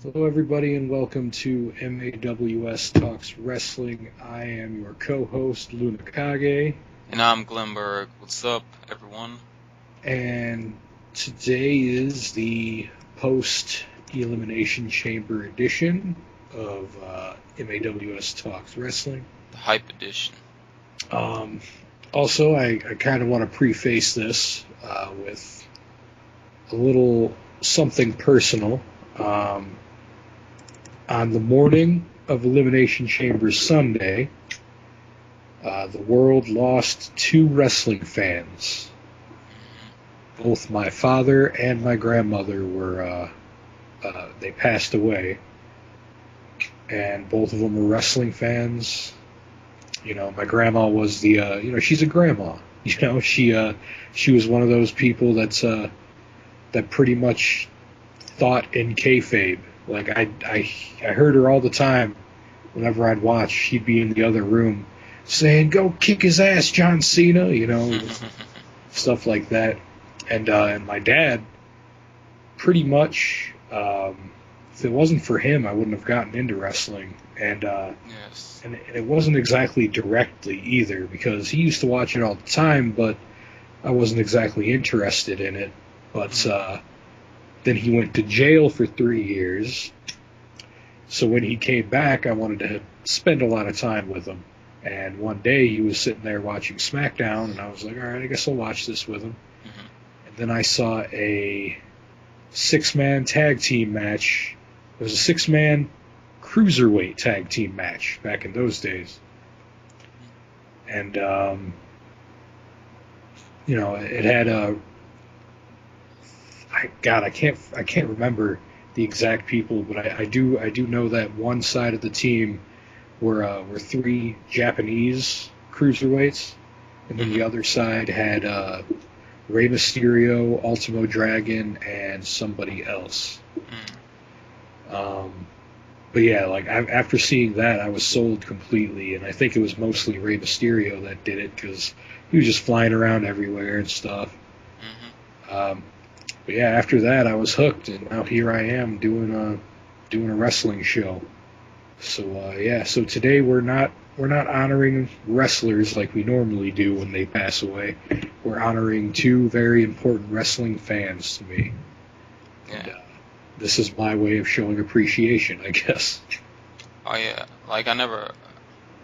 Hello, everybody, and welcome to MAWS Talks Wrestling. I am your co-host, Lunakage, And I'm Glenburg. What's up, everyone? and today is the post-Elimination Chamber edition of MAWS Talks Wrestling. The Hype Edition. Um, Also, I kind of want to preface this with a little something personal. On the morning of Elimination Chamber Sunday, the world lost two wrestling fans. Both my father and my grandmother they passed away, and both of them were wrestling fans. You know, my grandma was she's a grandma. You know, she was one of those people that pretty much thought in kayfabe. Like I heard her all the time. Whenever I'd watch, she'd be in the other room saying, "Go kick his ass, John Cena," you know, stuff like that. And my dad, pretty much, if it wasn't for him, I wouldn't have gotten into wrestling. And Yes. and it wasn't exactly directly either, because he used to watch it all the time, but I wasn't exactly interested in it. But then he went to jail for 3 years. So when he came back, I wanted to spend a lot of time with him. And one day he was sitting there watching SmackDown, and I was like, all right, I guess I'll watch this with him. Mm-hmm. And then I saw a six-man tag team match. It was a six-man cruiserweight tag team match back in those days. And, it had a... I can't remember the exact people, but I do know that one side of the team were three Japanese cruiserweights, and then the other side had Rey Mysterio, Ultimo Dragon, and somebody else. But yeah, like after seeing that, I was sold completely, and I think it was mostly Rey Mysterio that did it, because he was just flying around everywhere and stuff. But yeah, after that, I was hooked, and now here I am doing a wrestling show. So so today we're not honoring wrestlers like we normally do when they pass away. We're honoring two very important wrestling fans to me. Yeah. And this is my way of showing appreciation, I guess. Oh yeah. Like, I never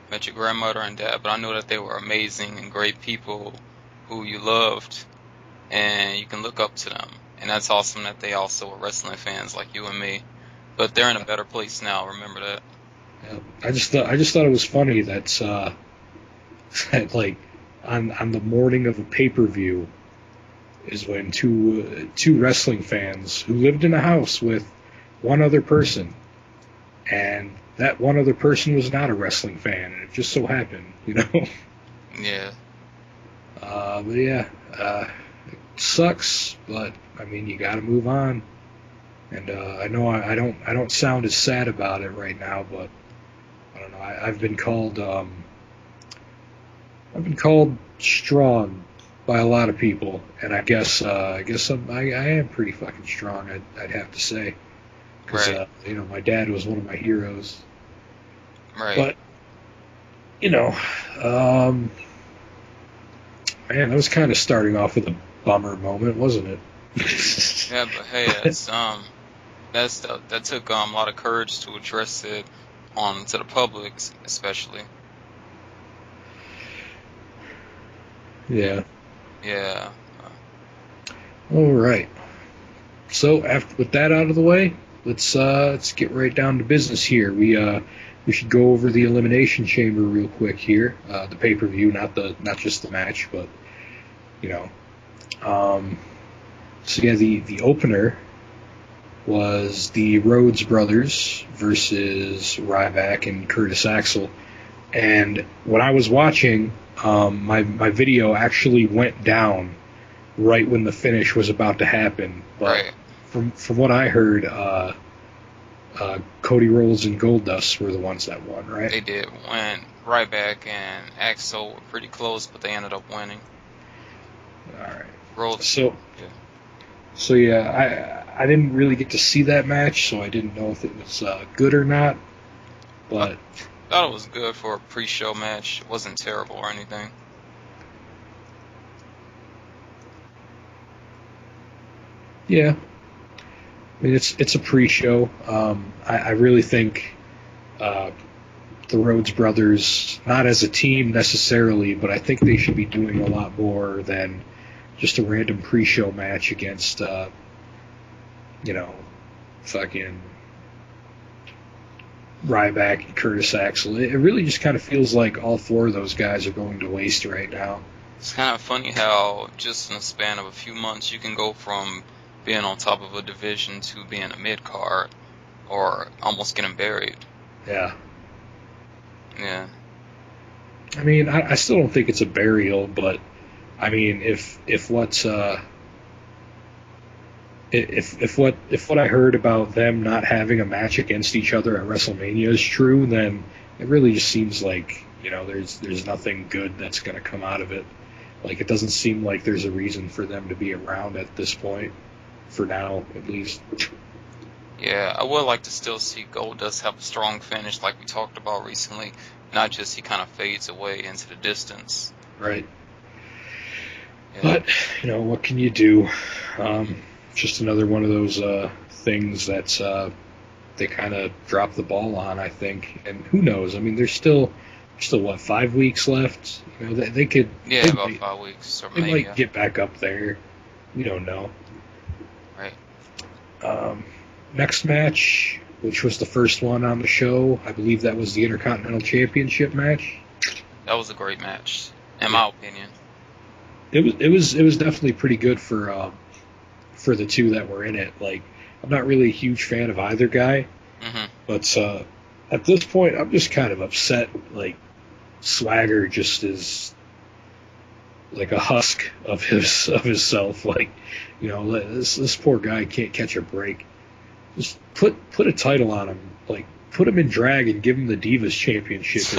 met your grandmother and dad, but I know that they were amazing and great people who you loved, and you can look up to them. And that's awesome that they also were wrestling fans like you and me. But they're in a better place now. Remember that. Yeah, I just thought it was funny that that like on the morning of a pay-per-view is when two wrestling fans who lived in a house with one other person, and that one other person was not a wrestling fan, and it just so happened, you know. Yeah. But yeah, it sucks, but I mean, you got to move on. And I know I don't sound as sad about it right now, but I don't know. I've been called strong by a lot of people, and I guess I am pretty fucking strong. I'd have to say, because Right. my dad was one of my heroes. Right. But man, that was kind of starting off with a bummer moment, wasn't it? Yeah, but hey, that took a lot of courage to address it to the public, especially. Yeah. Yeah. All right. So with that out of the way, let's get right down to business here. We should go over the Elimination Chamber real quick here. The pay-per-view, not just the match, but you know. So yeah, the opener was the Rhodes brothers versus Ryback and Curtis Axel. And when I was watching, my video actually went down right when the finish was about to happen. But Right. from what I heard, Cody Rhodes and Goldust were the ones that won, right? They did. When Ryback and Axel were pretty close, but they ended up winning. All right. Rhodes. So Yeah. So yeah, I didn't really get to see that match, so I didn't know if it was good or not. But I thought it was good for a pre-show match. It wasn't terrible or anything. yeah, I mean it's a pre-show. I really think the Rhodes brothers, not as a team necessarily, but I think they should be doing a lot more than just a random pre-show match against, fucking Ryback and Curtis Axel. It really just kind of feels like all four of those guys are going to waste right now. It's kind of funny how just in the span of a few months you can go from being on top of a division to being a mid-card or almost getting buried. Yeah. Yeah. I mean, I still don't think it's a burial, but I mean, if what I heard about them not having a match against each other at WrestleMania is true, then it really just seems like there's nothing good that's going to come out of it. Like, it doesn't seem like there's a reason for them to be around at this point, for now at least. Yeah, I would like to still see Goldust have a strong finish like we talked about recently, not just he kind of fades away into the distance. Right. Yeah. But, what can you do? Just another one of those things that they kind of dropped the ball on, I think. And who knows? I mean, there's still what, 5 weeks left? They could... Yeah, about 5 weeks. Or they might get back up there. We don't know. Right. Next match, which was the first one on the show, I believe that was the Intercontinental Championship match. That was a great match, in my opinion. It was definitely pretty good for the two that were in it. Like, I'm not really a huge fan of either guy, but at this point, I'm just kind of upset. Like, Swagger just is like a husk of himself. Like, this poor guy can't catch a break. Just put a title on him. Like, put him in drag and give him the Divas Championship.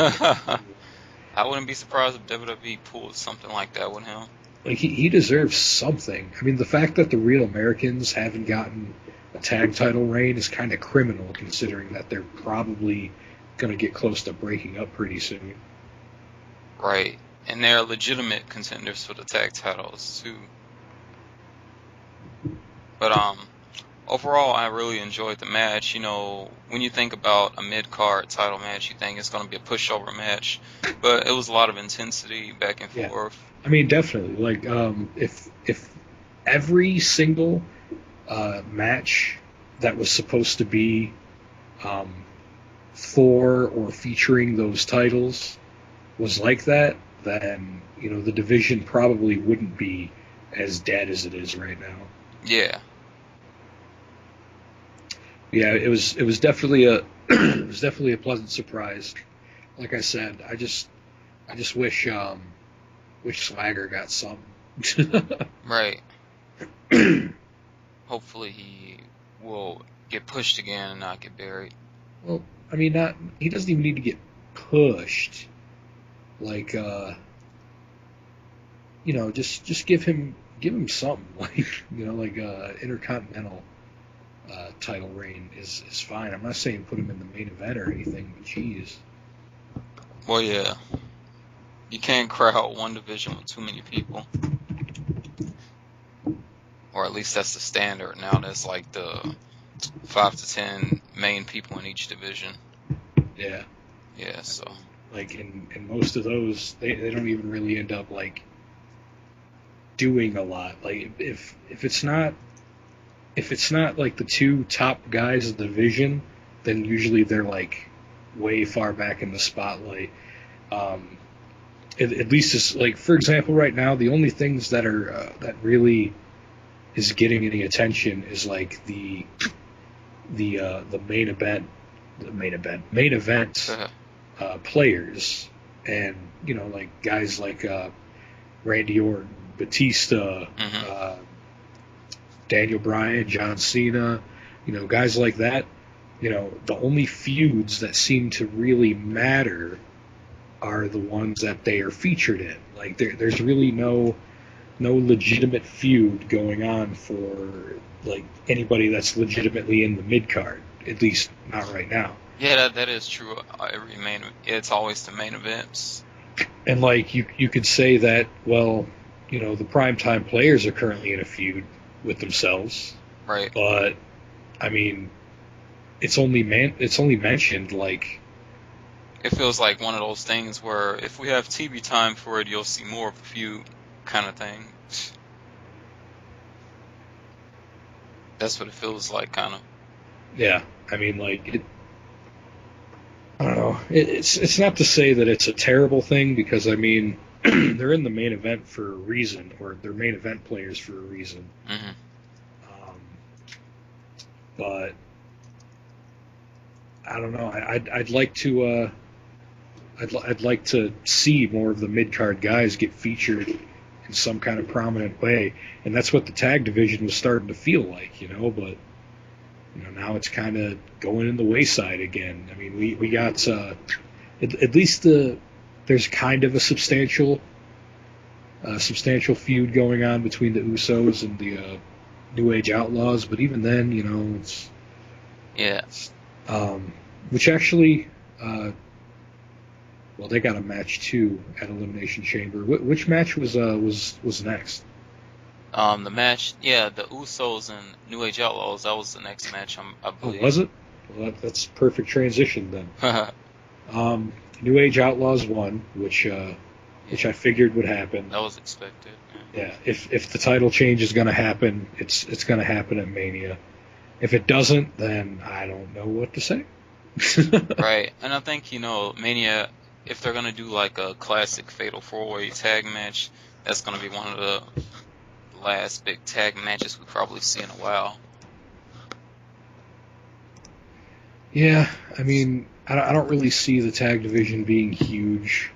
I wouldn't be surprised if WWE pulled something like that with him. Like, he deserves something. I mean, the fact that the Real Americans haven't gotten a tag title reign is kind of criminal, considering that they're probably going to get close to breaking up pretty soon. Right. And they're legitimate contenders for the tag titles, too. But, overall, I really enjoyed the match. When you think about a mid-card title match, you think it's going to be a pushover match. But it was a lot of intensity back and forth. I mean, definitely. Like, if every single match that was supposed to be for or featuring those titles was like that, then, the division probably wouldn't be as dead as it is right now. Yeah. Yeah, it was definitely a pleasant surprise. Like I said, I just wish Swagger got some. Right. Hopefully he will get pushed again and not get buried. Well, I mean, he doesn't even need to get pushed. Like, just give him something. Like, Intercontinental title reign is fine. I'm not saying put him in the main event or anything, but jeez. Well, yeah. You can't crowd one division with too many people. Or at least that's the standard. Now there's like the 5 to 10 main people in each division. Yeah. Yeah, so. Like, in most of those, they don't even really end up, like, doing a lot. Like, if it's not like the two top guys of the division, then usually they're like way far back in the spotlight. At least it's like, for example, right now the only things that are that really is getting any attention is like the main event players, and like guys like Randy Orton, Batista. Daniel Bryan, John Cena, guys like that. The only feuds that seem to really matter are the ones that they are featured in. Like, there's really no no legitimate feud going on for like anybody that's legitimately in the mid card. At least not right now. Yeah, that is true. It's always the main events. And like you could say that, well, you know, the primetime players are currently in a feud with themselves. Right. But I mean, it's only mentioned like. It feels like one of those things where if we have TV time for it, you'll see more of a feud kind of thing. That's what it feels like, kind of. Yeah, I mean, like it. I don't know. It's not to say that it's a terrible thing because I mean they're in the main event for a reason, or they're main event players for a reason. Mm-hmm. But I don't know. I'd like to. I'd like to see more of the mid card guys get featured in some kind of prominent way, and that's what the tag division was starting to feel like, you know. But you know, now it's kind of going in the wayside again. I mean, we got at least there's kind of a substantial feud going on between the Usos and the New Age Outlaws, but even then, you know, it's which actually. Well, they got a match too at Elimination Chamber. Which match was next? The match, the Usos and New Age Outlaws. That was the next match, I believe. Oh, was it? Well, that's perfect transition then. New Age Outlaws won, which I figured would happen. That was expected. Yeah, if the title change is going to happen, it's going to happen at Mania. If it doesn't, then I don't know what to say. Right, and I think, you know, Mania, if they're going to do like a classic Fatal 4-Way tag match, that's going to be one of the last big tag matches we probably see in a while. Yeah, I mean, I don't really see the tag division being huge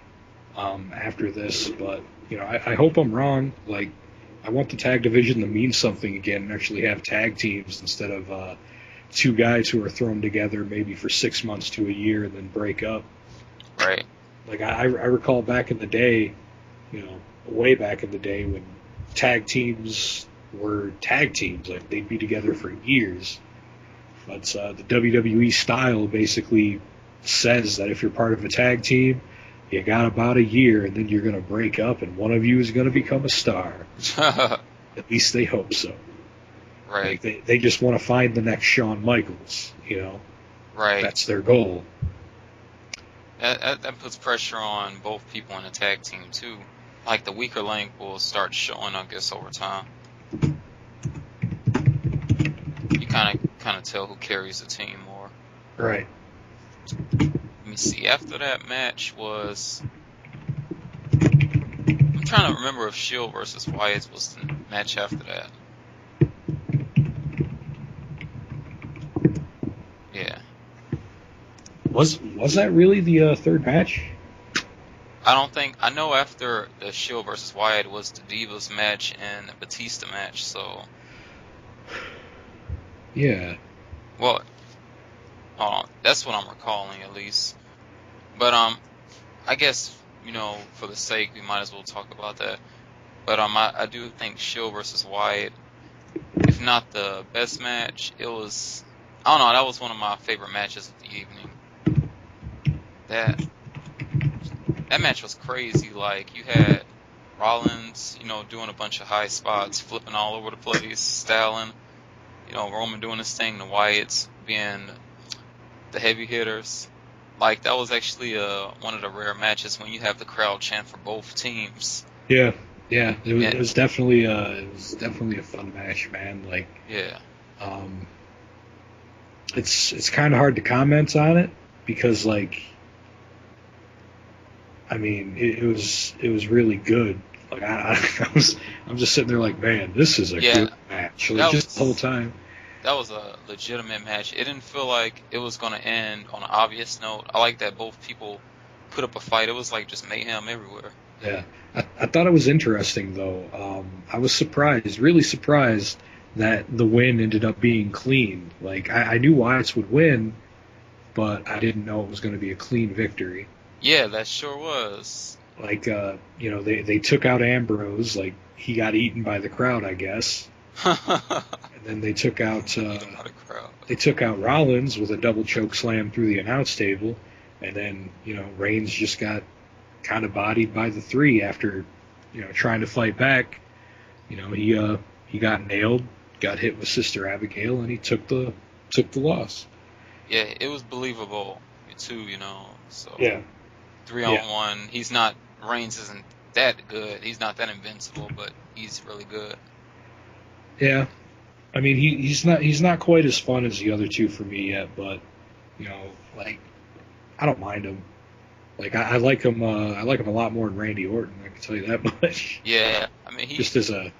after this, but, you know, I hope I'm wrong. Like, I want the tag division to mean something again and actually have tag teams instead of two guys who are thrown together maybe for 6 months to a year and then break up. Right. Like, I recall back in the day, you know, way back in the day when tag teams were tag teams. Like, they'd be together for years. But the WWE style basically says that if you're part of a tag team, you got about a year and then you're going to break up and one of you is going to become a star. At least they hope so. Right. Like they just want to find the next Shawn Michaels, you know. Right. That's their goal. That puts pressure on both people in the tag team too. Like the weaker link will start showing, I guess, over time. You kind of tell who carries the team more. Right. Let me see. After that match was, I'm trying to remember if Shield versus Wyatt was the match after that. Yeah. Was that really the third match? I know after the Shield versus Wyatt was the Divas match and the Batista match, so. Yeah. Well, hold on. That's what I'm recalling, at least. But, I guess, you know, for the sake, we might as well talk about that. But, I do think Shield versus Wyatt, if not the best match, it was, I don't know, that was one of my favorite matches of the evening. That match was crazy. Like, you had Rollins, you know, doing a bunch of high spots, flipping all over the place, styling. You know, Roman doing his thing, the Wyatts being the heavy hitters. Like, that was actually one of the rare matches when you have the crowd chant for both teams. Yeah. It was definitely a fun match, man. Like, yeah. It's kind of hard to comment on it because, like, I mean, it was really good. Like, I'm just sitting there like, man, this is a good match. Like, just the whole time. That was a legitimate match. It didn't feel like it was going to end on an obvious note. I like that both people put up a fight. It was like just mayhem everywhere. Yeah. I thought it was interesting, though. I was surprised, really surprised, that the win ended up being clean. Like, I knew Wyatts would win, but I didn't know it was going to be a clean victory. Yeah, that sure was. Like, they took out Ambrose, like, he got eaten by the crowd, I guess. And then they took out Rollins with a double choke slam through the announce table. And then, Reigns just got kind of bodied by the three after, trying to fight back. He got nailed, got hit with Sister Abigail, and he took the loss. Yeah, it was believable too, So yeah, 3-on-1. He's not Reigns isn't that good. He's not that invincible, but he's really good. Yeah, I mean he's not quite as fun as the other two for me yet, but I don't mind him. Like I like him. I like him a lot more than Randy Orton. I can tell you that much. Yeah, I mean just as a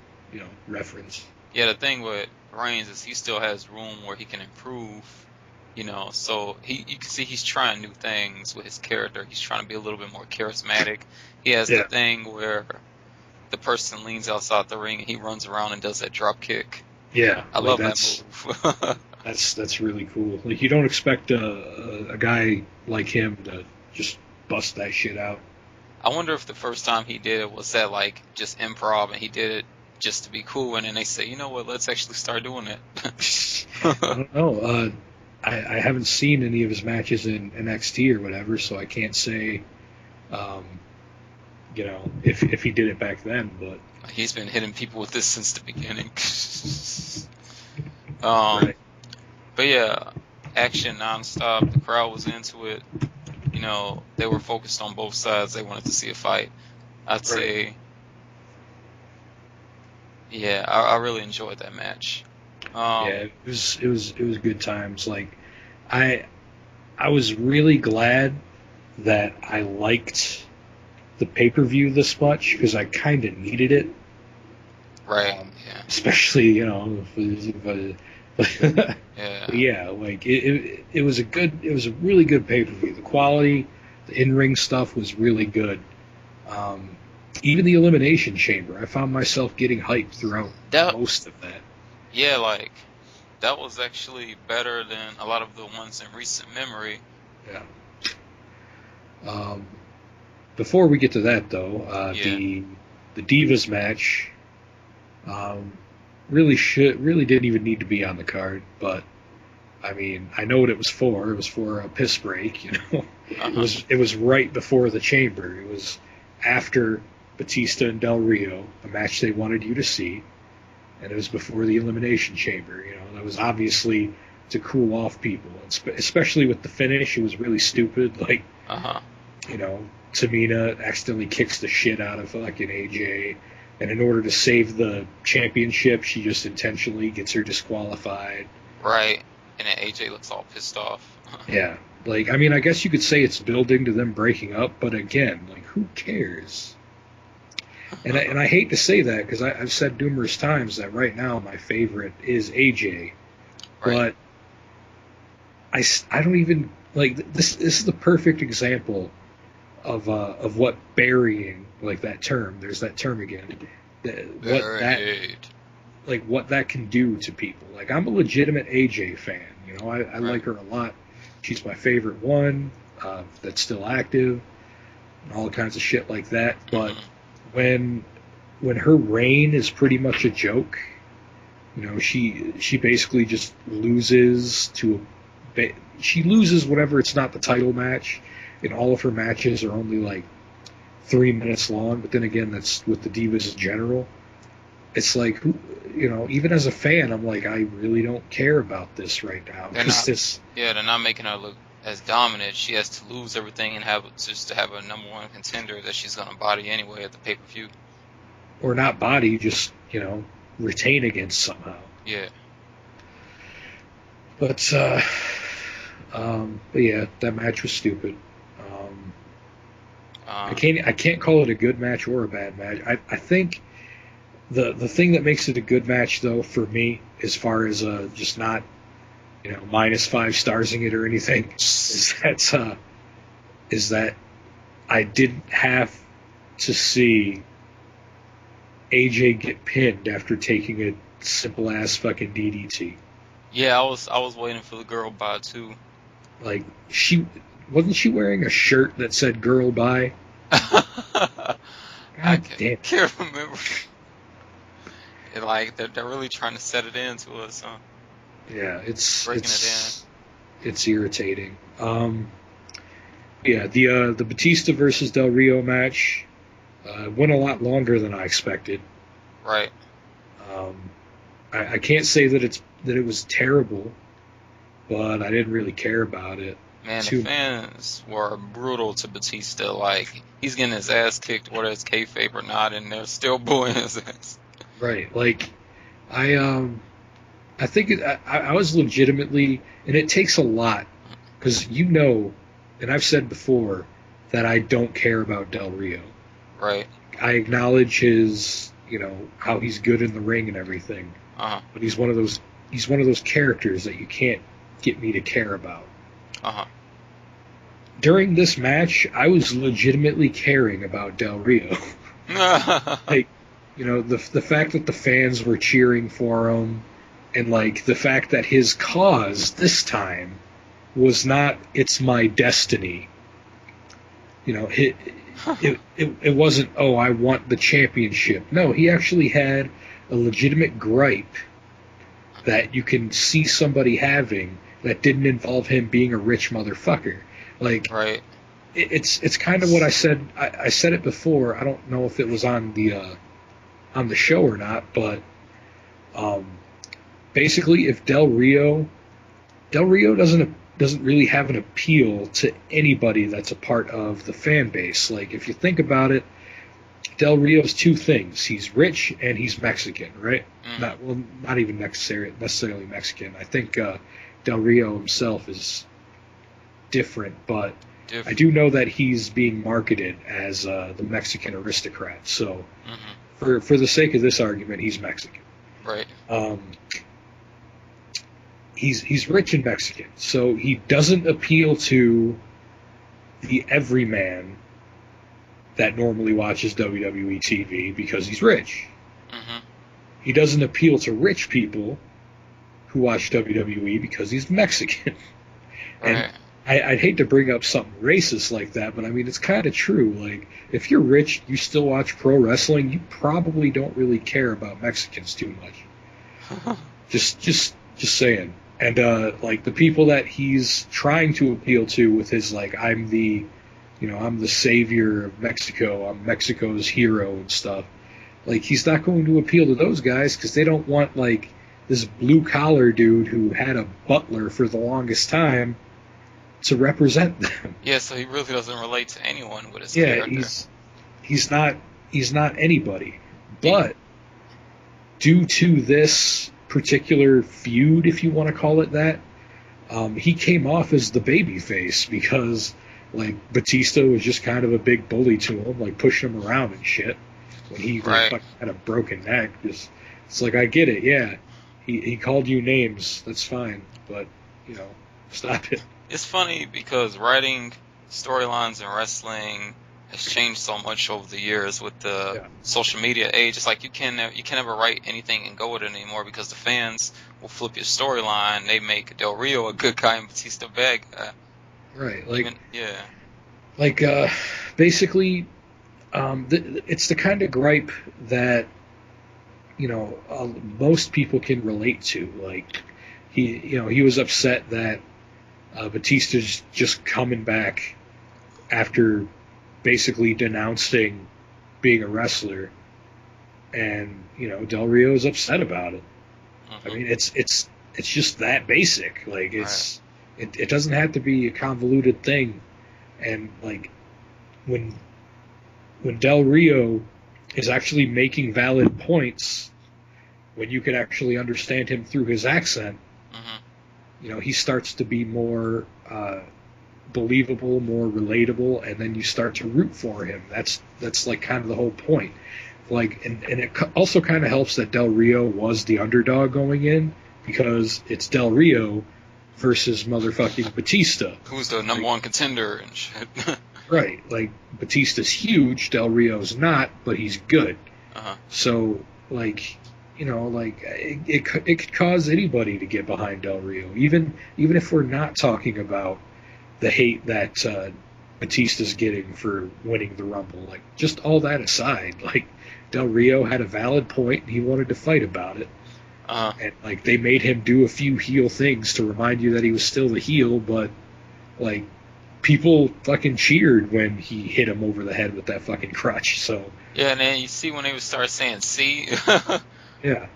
reference. Yeah, the thing with Reigns is he still has room where he can improve. So you can see he's trying new things with his character. He's trying to be a little bit more charismatic. He has the thing where the person leans outside the ring and he runs around and does that drop kick. Yeah, I love that move. That's really cool. Like you don't expect a guy like him to just bust that shit out. I wonder if the first time he did it was that like just improv and he did it just to be cool, and then they say, you know what, let's actually start doing it. I don't know. I haven't seen any of his matches in NXT or whatever, so I can't say, if he did it back then. But he's been hitting people with this since the beginning. Right. But yeah, action nonstop. The crowd was into it. They were focused on both sides. They wanted to see a fight. I'd say, yeah, I really enjoyed that match. It was good times. Like, I was really glad that I liked the pay-per-view this much because I kind of needed it. Right. Yeah. Especially, yeah. Yeah, like it was a really good pay-per-view. The quality, the in-ring stuff was really good. Even the Elimination Chamber, I found myself getting hyped throughout most of that. Yeah, like that was actually better than a lot of the ones in recent memory. Yeah. Before we get to that, though, the Divas match really didn't even need to be on the card. But I mean, I know what it was for. It was for a piss break. It was right before the Chamber. It was after Batista and Del Rio, a match they wanted you to see. And it was before the Elimination Chamber. That was obviously to cool off people, especially with the finish. It was really stupid. Like, Tamina accidentally kicks the shit out of fucking AJ, and in order to save the championship, she just intentionally gets her disqualified. Right, and then AJ looks all pissed off. Yeah, like, I mean, I guess you could say it's building to them breaking up, but again, like, who cares? And I hate to say that because I've said numerous times that right now my favorite is AJ, but I don't even like this. This is the perfect example of what burying, like that term. There's that term again. What that can do to people. Like, I'm a legitimate AJ fan. I like her a lot. She's my favorite one that's still active, and all kinds of shit like that. But when her reign is pretty much a joke, she basically just loses she loses whenever it's not the title match, and all of her matches are only like 3 minutes long. But then again, that's with the Divas in general. It's like, even as a fan, I'm like, I really don't care about this right now. They're not making her look as dominant. She has to lose everything and have a number one contender that she's going to body anyway at the pay-per-view. Or not body, just, retain against somehow. Yeah. But yeah, that match was stupid. I can't call it a good match or a bad match. I think the thing that makes it a good match, though, for me, as far as just not -5 starsing it or anything, is that I didn't have to see AJ get pinned after taking a simple ass fucking DDT. Yeah, I was waiting for the girl bye too. Like, wasn't she wearing a shirt that said "girl bye"? I God damn. can't remember. Like they're really trying to set it into us, huh? Yeah, Breaking it it's irritating. Yeah, the Batista versus Del Rio match went a lot longer than I expected. in. Right. Um, I can't say that it was terrible, but I didn't really care about it. Man, the fans were brutal to Batista. Like, he's getting his ass kicked, whether it's kayfabe or not, and they're still booing his ass. Right. Like, I think I was legitimately, and it takes a lot, because and I've said before that I don't care about Del Rio. Right. I acknowledge his, how he's good in the ring and everything, but he's one of those characters that you can't get me to care about. During this match, I was legitimately caring about Del Rio. Like, the fact that the fans were cheering for him, and like the fact that his cause this time was not "it's my destiny." It wasn't, "Oh, I want the championship." No, he actually had a legitimate gripe that you can see somebody having that didn't involve him being a rich motherfucker. Like, right. It's kind of what I said. I said it before. I don't know if it was on the show or not, but basically, if Del Rio doesn't really have an appeal to anybody that's a part of the fan base. Like, if you think about it, Del Rio's two things: he's rich and he's Mexican, right? Not even necessarily Mexican. I think Del Rio himself is different, but I do know that he's being marketed as the Mexican aristocrat. So, for the sake of this argument, he's Mexican. Right. He's rich and Mexican, so he doesn't appeal to the everyman that normally watches WWE TV because he's rich. He doesn't appeal to rich people who watch WWE because he's Mexican. Right. And I'd hate to bring up something racist like that, but I mean, it's kind of true. Like, if you're rich, you still watch pro wrestling, you probably don't really care about Mexicans too much. Just saying. And like the people that he's trying to appeal to with his like, I'm the savior of Mexico, I'm Mexico's hero and stuff. Like, he's not going to appeal to those guys because they don't want like this blue collar dude who had a butler for the longest time to represent them. Yeah, so he really doesn't relate to anyone with his character. Yeah, he's not anybody. But due to this particular feud, if you want to call it that, he came off as the babyface because like Batista was just kind of a big bully to him, like pushing him around and shit when he like, had a broken neck. It's like, I get it, yeah. He called you names, that's fine, but stop it. It's funny because writing storylines in wrestling has changed so much over the years with the social media age. It's like you can never write anything and go with it anymore because the fans will flip your storyline. They make Del Rio a good guy and Batista a bad guy. Right. Like, yeah. Basically, it's the kind of gripe that most people can relate to. Like, he was upset that Batista's just coming back after basically denouncing being a wrestler, and Del Rio is upset about it. I mean, it's just that basic. Like, it doesn't have to be a convoluted thing. And like when Del Rio is actually making valid points, when you can actually understand him through his accent, he starts to be more believable, more relatable, and then you start to root for him. That's like kind of the whole point. Like, and it also kind of helps that Del Rio was the underdog going in, because it's Del Rio versus motherfucking Batista, who's the number one contender and shit. Right, like Batista's huge, Del Rio's not, but he's good. So like, it could cause anybody to get behind Del Rio, even if we're not talking about the hate that Batista's getting for winning the Rumble. Like, just all that aside, like, Del Rio had a valid point, and he wanted to fight about it. And, like, they made him do a few heel things to remind you that he was still the heel, but, like, people fucking cheered when he hit him over the head with that fucking crutch, so... Yeah, and then you see when they would start saying, see? Yeah.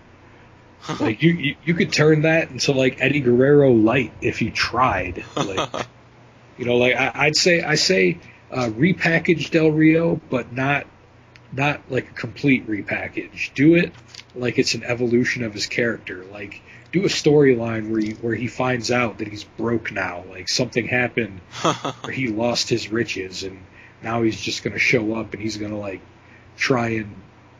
Like, you could turn that into, like, Eddie Guerrero light if you tried. Like, you know, like, I say repackage Del Rio, but not like a complete repackage. Do it like it's an evolution of his character. Like, do a storyline where he finds out that he's broke now. Like, something happened where he lost his riches, and now he's just going to show up and he's going to, like, try and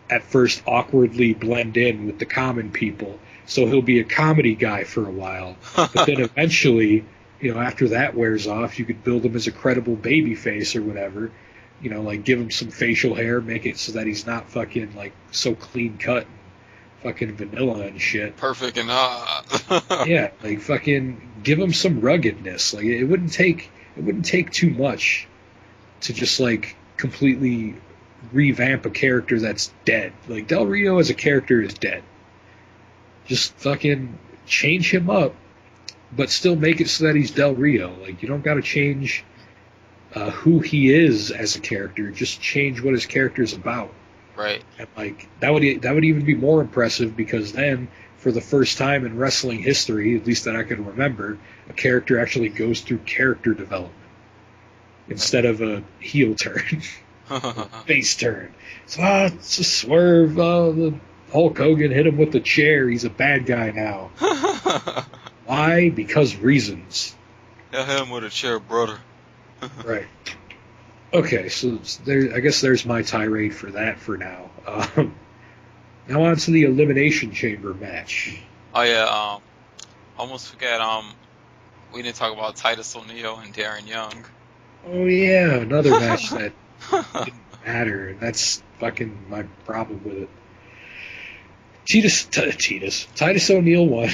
at first awkwardly blend in with the common people. So he'll be a comedy guy for a while. But then eventually, you know, after that wears off, you could build him as a credible baby face or whatever. You know, like, give him some facial hair, make it so that he's not fucking, like, so clean cut and fucking vanilla and shit. Perfect and yeah, like, fucking give him some ruggedness. Like, it wouldn't take too much to just, like, completely revamp a character that's dead. Like, Del Rio as a character is dead. Just fucking change him up, but still make it so that he's Del Rio. Like, you don't got to change who he is as a character. Just change what his character is about. Right. And, like, that would even be more impressive, because then, for the first time in wrestling history, at least that I can remember, a character actually goes through character development instead of a heel turn, face turn. So, it's a swerve. The Hulk Hogan hit him with the chair. He's a bad guy now. Why? Because reasons. I hit him with a chair, brother. Right. Okay, so I guess there's my tirade for that for now. Now on to the Elimination Chamber match. Oh yeah, almost forgot. We didn't talk about Titus O'Neil and Darren Young. Oh yeah, another match that didn't matter. That's fucking my problem with it. Titus O'Neil won.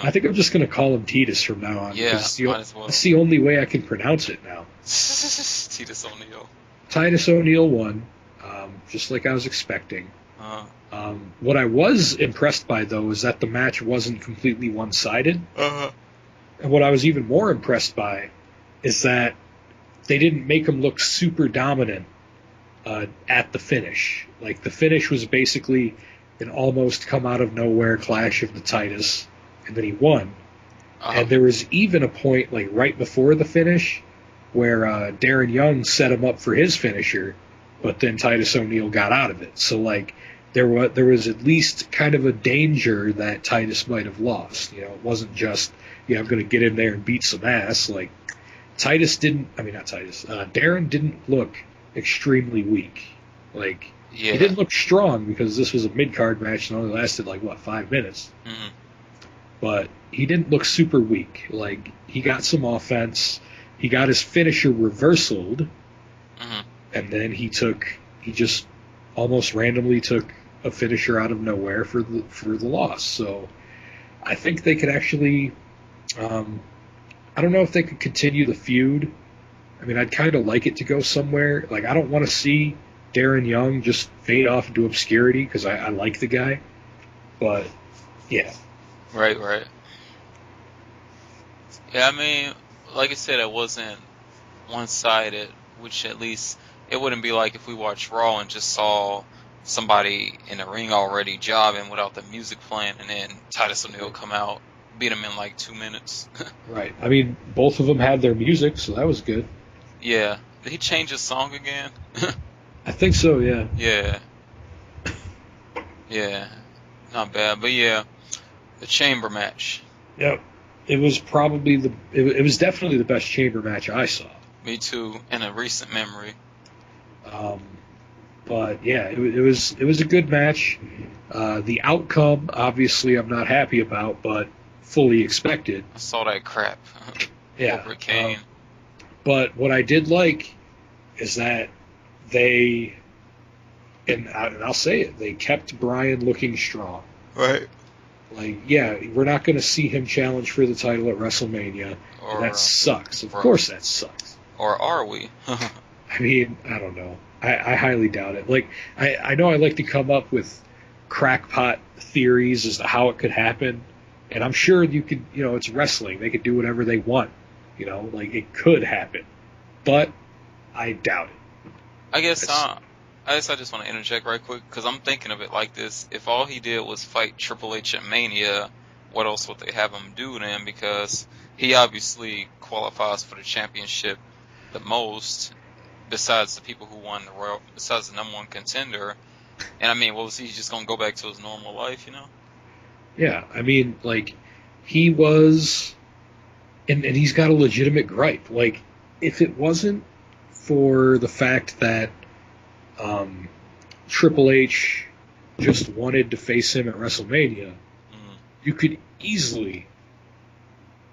I think I'm just going to call him Titus from now on. Yeah, might as well. That's the only way I can pronounce it now. Titus O'Neil. Titus O'Neil won, just like I was expecting. What I was impressed by, though, is that the match wasn't completely one-sided. And what I was even more impressed by is that they didn't make him look super dominant at the finish. Like, the finish was basically an almost come-out-of-nowhere clash of the Titus, and then he won. And there was even a point, like, right before the finish where Darren Young set him up for his finisher, but then Titus O'Neil got out of it. So, like, there was at least kind of a danger that Titus might have lost. You know, it wasn't just, I'm going to get in there and beat some ass. Like, Darren didn't look extremely weak. Like, he didn't look strong because this was a mid-card match and only lasted, 5 minutes. Mm-hmm. But he didn't look super weak. Like, he got some offense. He got his finisher reversaled. Mm-hmm. And then he just almost randomly took a finisher out of nowhere for the loss. So I think they could actually, I don't know if they could continue the feud. I mean, I'd kind of like it to go somewhere. Like, I don't want to see Darren Young just fade off into obscurity because I like the guy. But, yeah. Right. Yeah, I mean, like I said, it wasn't one-sided, which at least it wouldn't be like if we watched Raw and just saw somebody in the ring already jobbing without the music playing, and then Titus O'Neil come out, beat him in 2 minutes. Right. I mean, both of them had their music, so that was good. Yeah. Did he change his song again? I think so, yeah. Yeah. Yeah. Not bad, but yeah. The chamber match. Yep. It was probably it was definitely the best chamber match I saw. Me too, in a recent memory. But yeah, it was a good match. The outcome, obviously, I'm not happy about, but fully expected. I saw that crap. Yeah. Over Kane. But what I did like is that they, and I'll say it, they kept Bryan looking strong. Right. Like, yeah, we're not going to see him challenge for the title at WrestleMania. That sucks. Of course that sucks. Or are we? I mean, I don't know. I highly doubt it. Like, I know I like to come up with crackpot theories as to how it could happen, and I'm sure you could, it's wrestling. They could do whatever they want. Like it could happen, but I doubt it. I guess I just want to interject right quick because I'm thinking of it like this: if all he did was fight Triple H at Mania, what else would they have him do then? Because he obviously qualifies for the championship the most, besides the people who won the Royal, besides the number one contender. And I mean, what was he just gonna go back to his normal life, Yeah, I mean, like he was, and he's got a legitimate gripe. Like, if it wasn't for the fact that Triple H just wanted to face him at WrestleMania, you could easily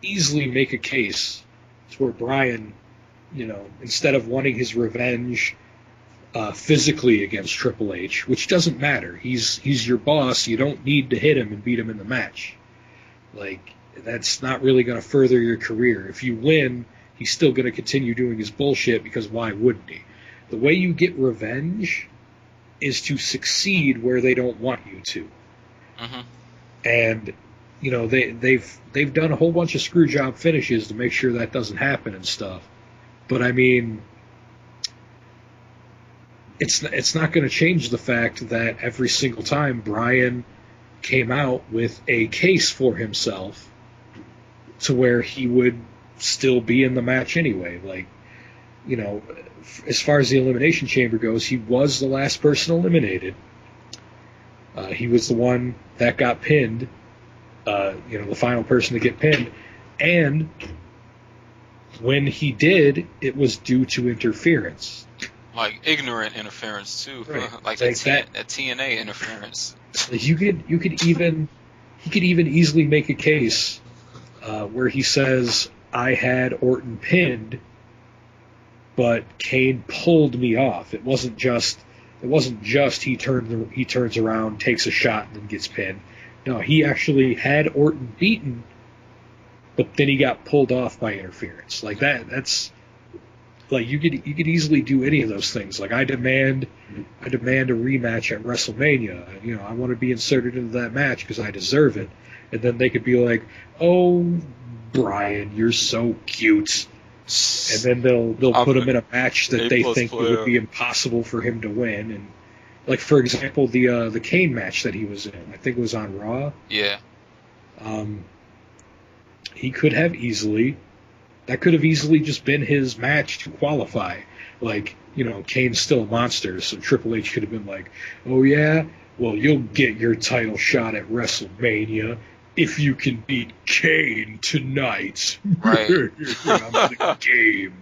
make a case to where Bryan, instead of wanting his revenge physically against Triple H, which doesn't matter. He's your boss. You don't need to hit him and beat him in the match. Like, that's not really going to further your career. If you win, he's still going to continue doing his bullshit because why wouldn't he? The way you get revenge is to succeed where they don't want you to. Mm-hmm. And they've done a whole bunch of screw job finishes to make sure that doesn't happen and stuff. But I mean, it's not going to change the fact that every single time Bryan came out with a case for himself to where he would still be in the match anyway. Like, as far as the Elimination Chamber goes, he was the last person eliminated. He was the one that got pinned, the final person to get pinned. And when he did, it was due to interference. Like ignorant interference too, right. like that TNA interference. He could even easily make a case where he says, "I had Orton pinned, but Kane pulled me off. It wasn't just he turns around, takes a shot, and then gets pinned. No, he actually had Orton beaten, but then he got pulled off by interference. Like that. That's like you could easily do any of those things. Like I demand a rematch at WrestleMania. I want to be inserted into that match because I deserve it. And then they could be like, "Oh, Bryan, you're so cute." And then they'll put him in a match that they think it would be impossible for him to win. And like for example, the Kane match that he was in, I think it was on Raw. Yeah. He could have easily. That could have easily just been his match to qualify. Like, Kane's still a monster, so Triple H could have been like, "Oh yeah, well you'll get your title shot at WrestleMania if you can beat Kane tonight." Right. I'm in the game.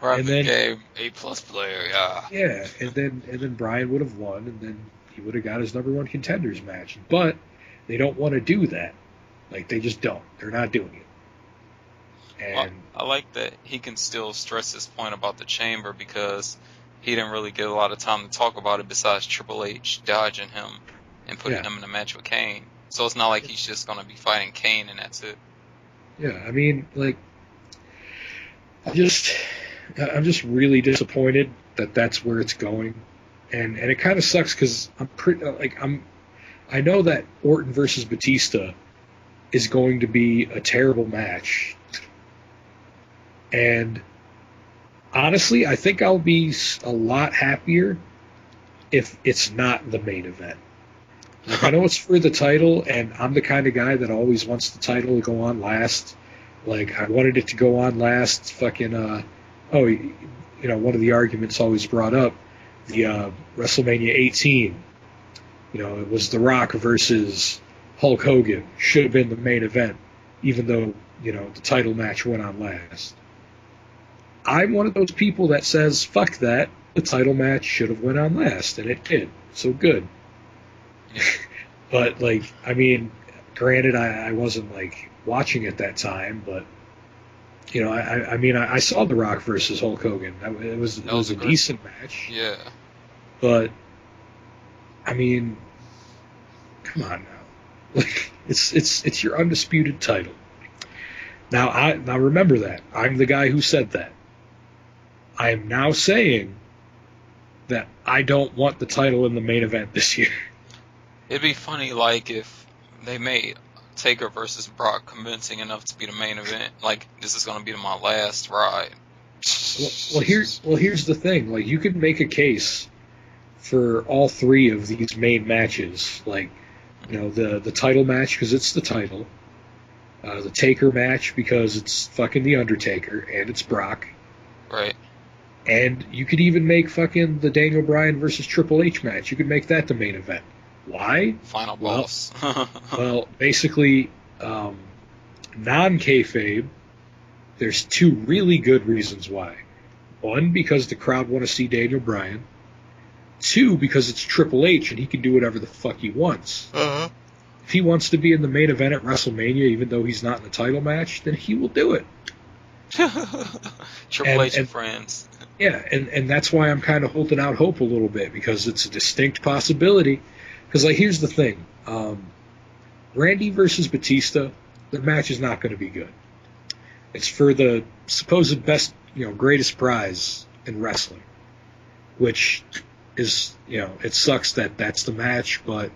Right. And then game, A+ player, yeah. Yeah, and then Bryan would have won, and then he would have got his number one contenders match. But they don't want to do that. Like they just don't. They're not doing it. And well, I like that he can still stress his point about the chamber because he didn't really get a lot of time to talk about it besides Triple H dodging him and putting him in a match with Kane. So it's not like he's just going to be fighting Kane and that's it. Yeah, I mean, like, I'm just really disappointed that that's where it's going, and it kind of sucks because I know that Orton versus Batista is going to be a terrible match. And honestly, I think I'll be a lot happier if it's not the main event. Like, I know it's for the title, and I'm the kind of guy that always wants the title to go on last. Like, I wanted it to go on last. One of the arguments always brought up, the WrestleMania 18. It was The Rock versus Hulk Hogan. Should have been the main event, even though, the title match went on last. I'm one of those people that says, fuck that, the title match should have went on last, and it did. So good. But, like, I mean, granted, I wasn't, like, watching at that time, but, I saw The Rock versus Hulk Hogan. It was a decent match. Yeah. But, I mean, come on now. Like, it's your undisputed title. Now remember that. I'm the guy who said that. I am now saying that I don't want the title in the main event this year. It'd be funny, like, if they made Taker versus Brock convincing enough to be the main event. Like, this is going to be my last ride. Well, here's the thing. Like, you could make a case for all three of these main matches. Like, you know, the title match because it's the title. The Taker match because it's fucking The Undertaker and it's Brock. Right. And you could even make fucking the Daniel Bryan versus Triple H match. You could make that the main event. Why? Final boss. Well, basically, non-kayfabe, there's two really good reasons why. One, because the crowd want to see Daniel Bryan. Two, because it's Triple H and he can do whatever the fuck he wants. Uh-huh. If he wants to be in the main event at WrestleMania, even though he's not in the title match, then he will do it. Triple H and friends. Yeah, and that's why I'm kind of holding out hope a little bit, because it's a distinct possibility. Because, like, here's the thing. Randy versus Batista, the match is not going to be good. It's for the supposed best, greatest prize in wrestling. Which is, it sucks that that's the match, but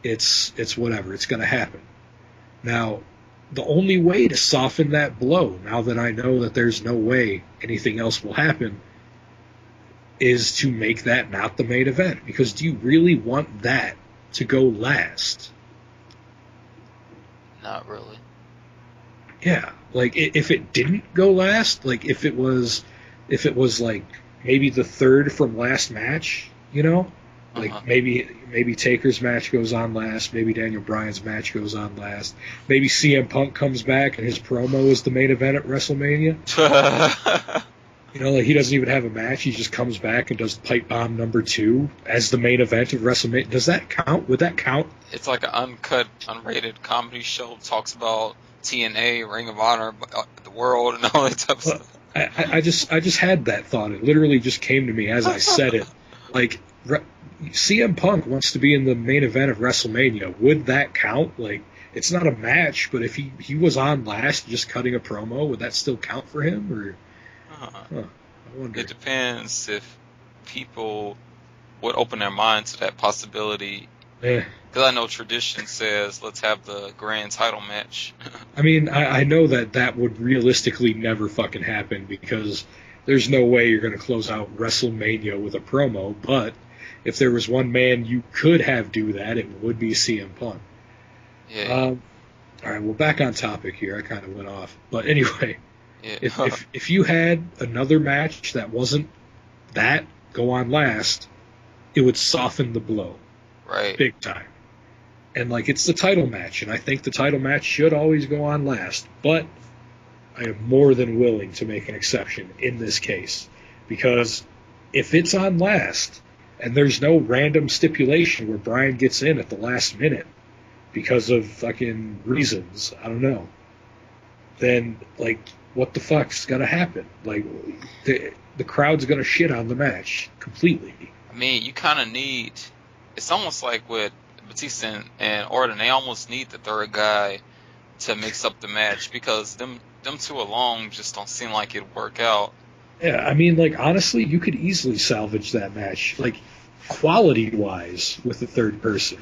it's whatever. It's going to happen. Now, the only way to soften that blow, now that I know that there's no way anything else will happen, is to make that not the main event. Because do you really want that to go last? Not really. Yeah, like if it didn't go last, like if it was like maybe the third from last match, like maybe Taker's match goes on last, maybe Daniel Bryan's match goes on last, maybe CM Punk comes back and his promo is the main event at WrestleMania. Like he doesn't even have a match, he just comes back and does Pipe Bomb number 2 as the main event of WrestleMania. Does that count? Would that count? It's like an uncut, unrated comedy show. It talks about TNA, Ring of Honor, the world, and all that type of stuff. I just had that thought. It literally just came to me as I said it. Like, CM Punk wants to be in the main event of WrestleMania. Would that count? Like, it's not a match, but if he was on last just cutting a promo, would that still count for him? Or I wonder. It depends if people would open their mind to that possibility. Because I know tradition says, let's have the grand title match. I mean, I know that would realistically never fucking happen, because there's no way you're going to close out WrestleMania with a promo, but if there was one man you could have do that, it would be CM Punk. Yeah. All right, well, back on topic here. I kind of went off. But anyway, if you had another match that wasn't that go on last, it would soften the blow. Right. Big time. And, like, it's the title match, and I think the title match should always go on last. But I am more than willing to make an exception in this case. Because if it's on last, and there's no random stipulation where Bryan gets in at the last minute because of fucking reasons, I don't know, then, like, what the fuck's gonna happen? Like, the crowd's gonna shit on the match completely. I mean, you kind of need... It's almost like with Batista and Orton, they almost need the third guy to mix up the match, because them two alone just don't seem like it'd work out. Yeah, I mean, like, honestly, you could easily salvage that match, like, quality-wise, with the third person.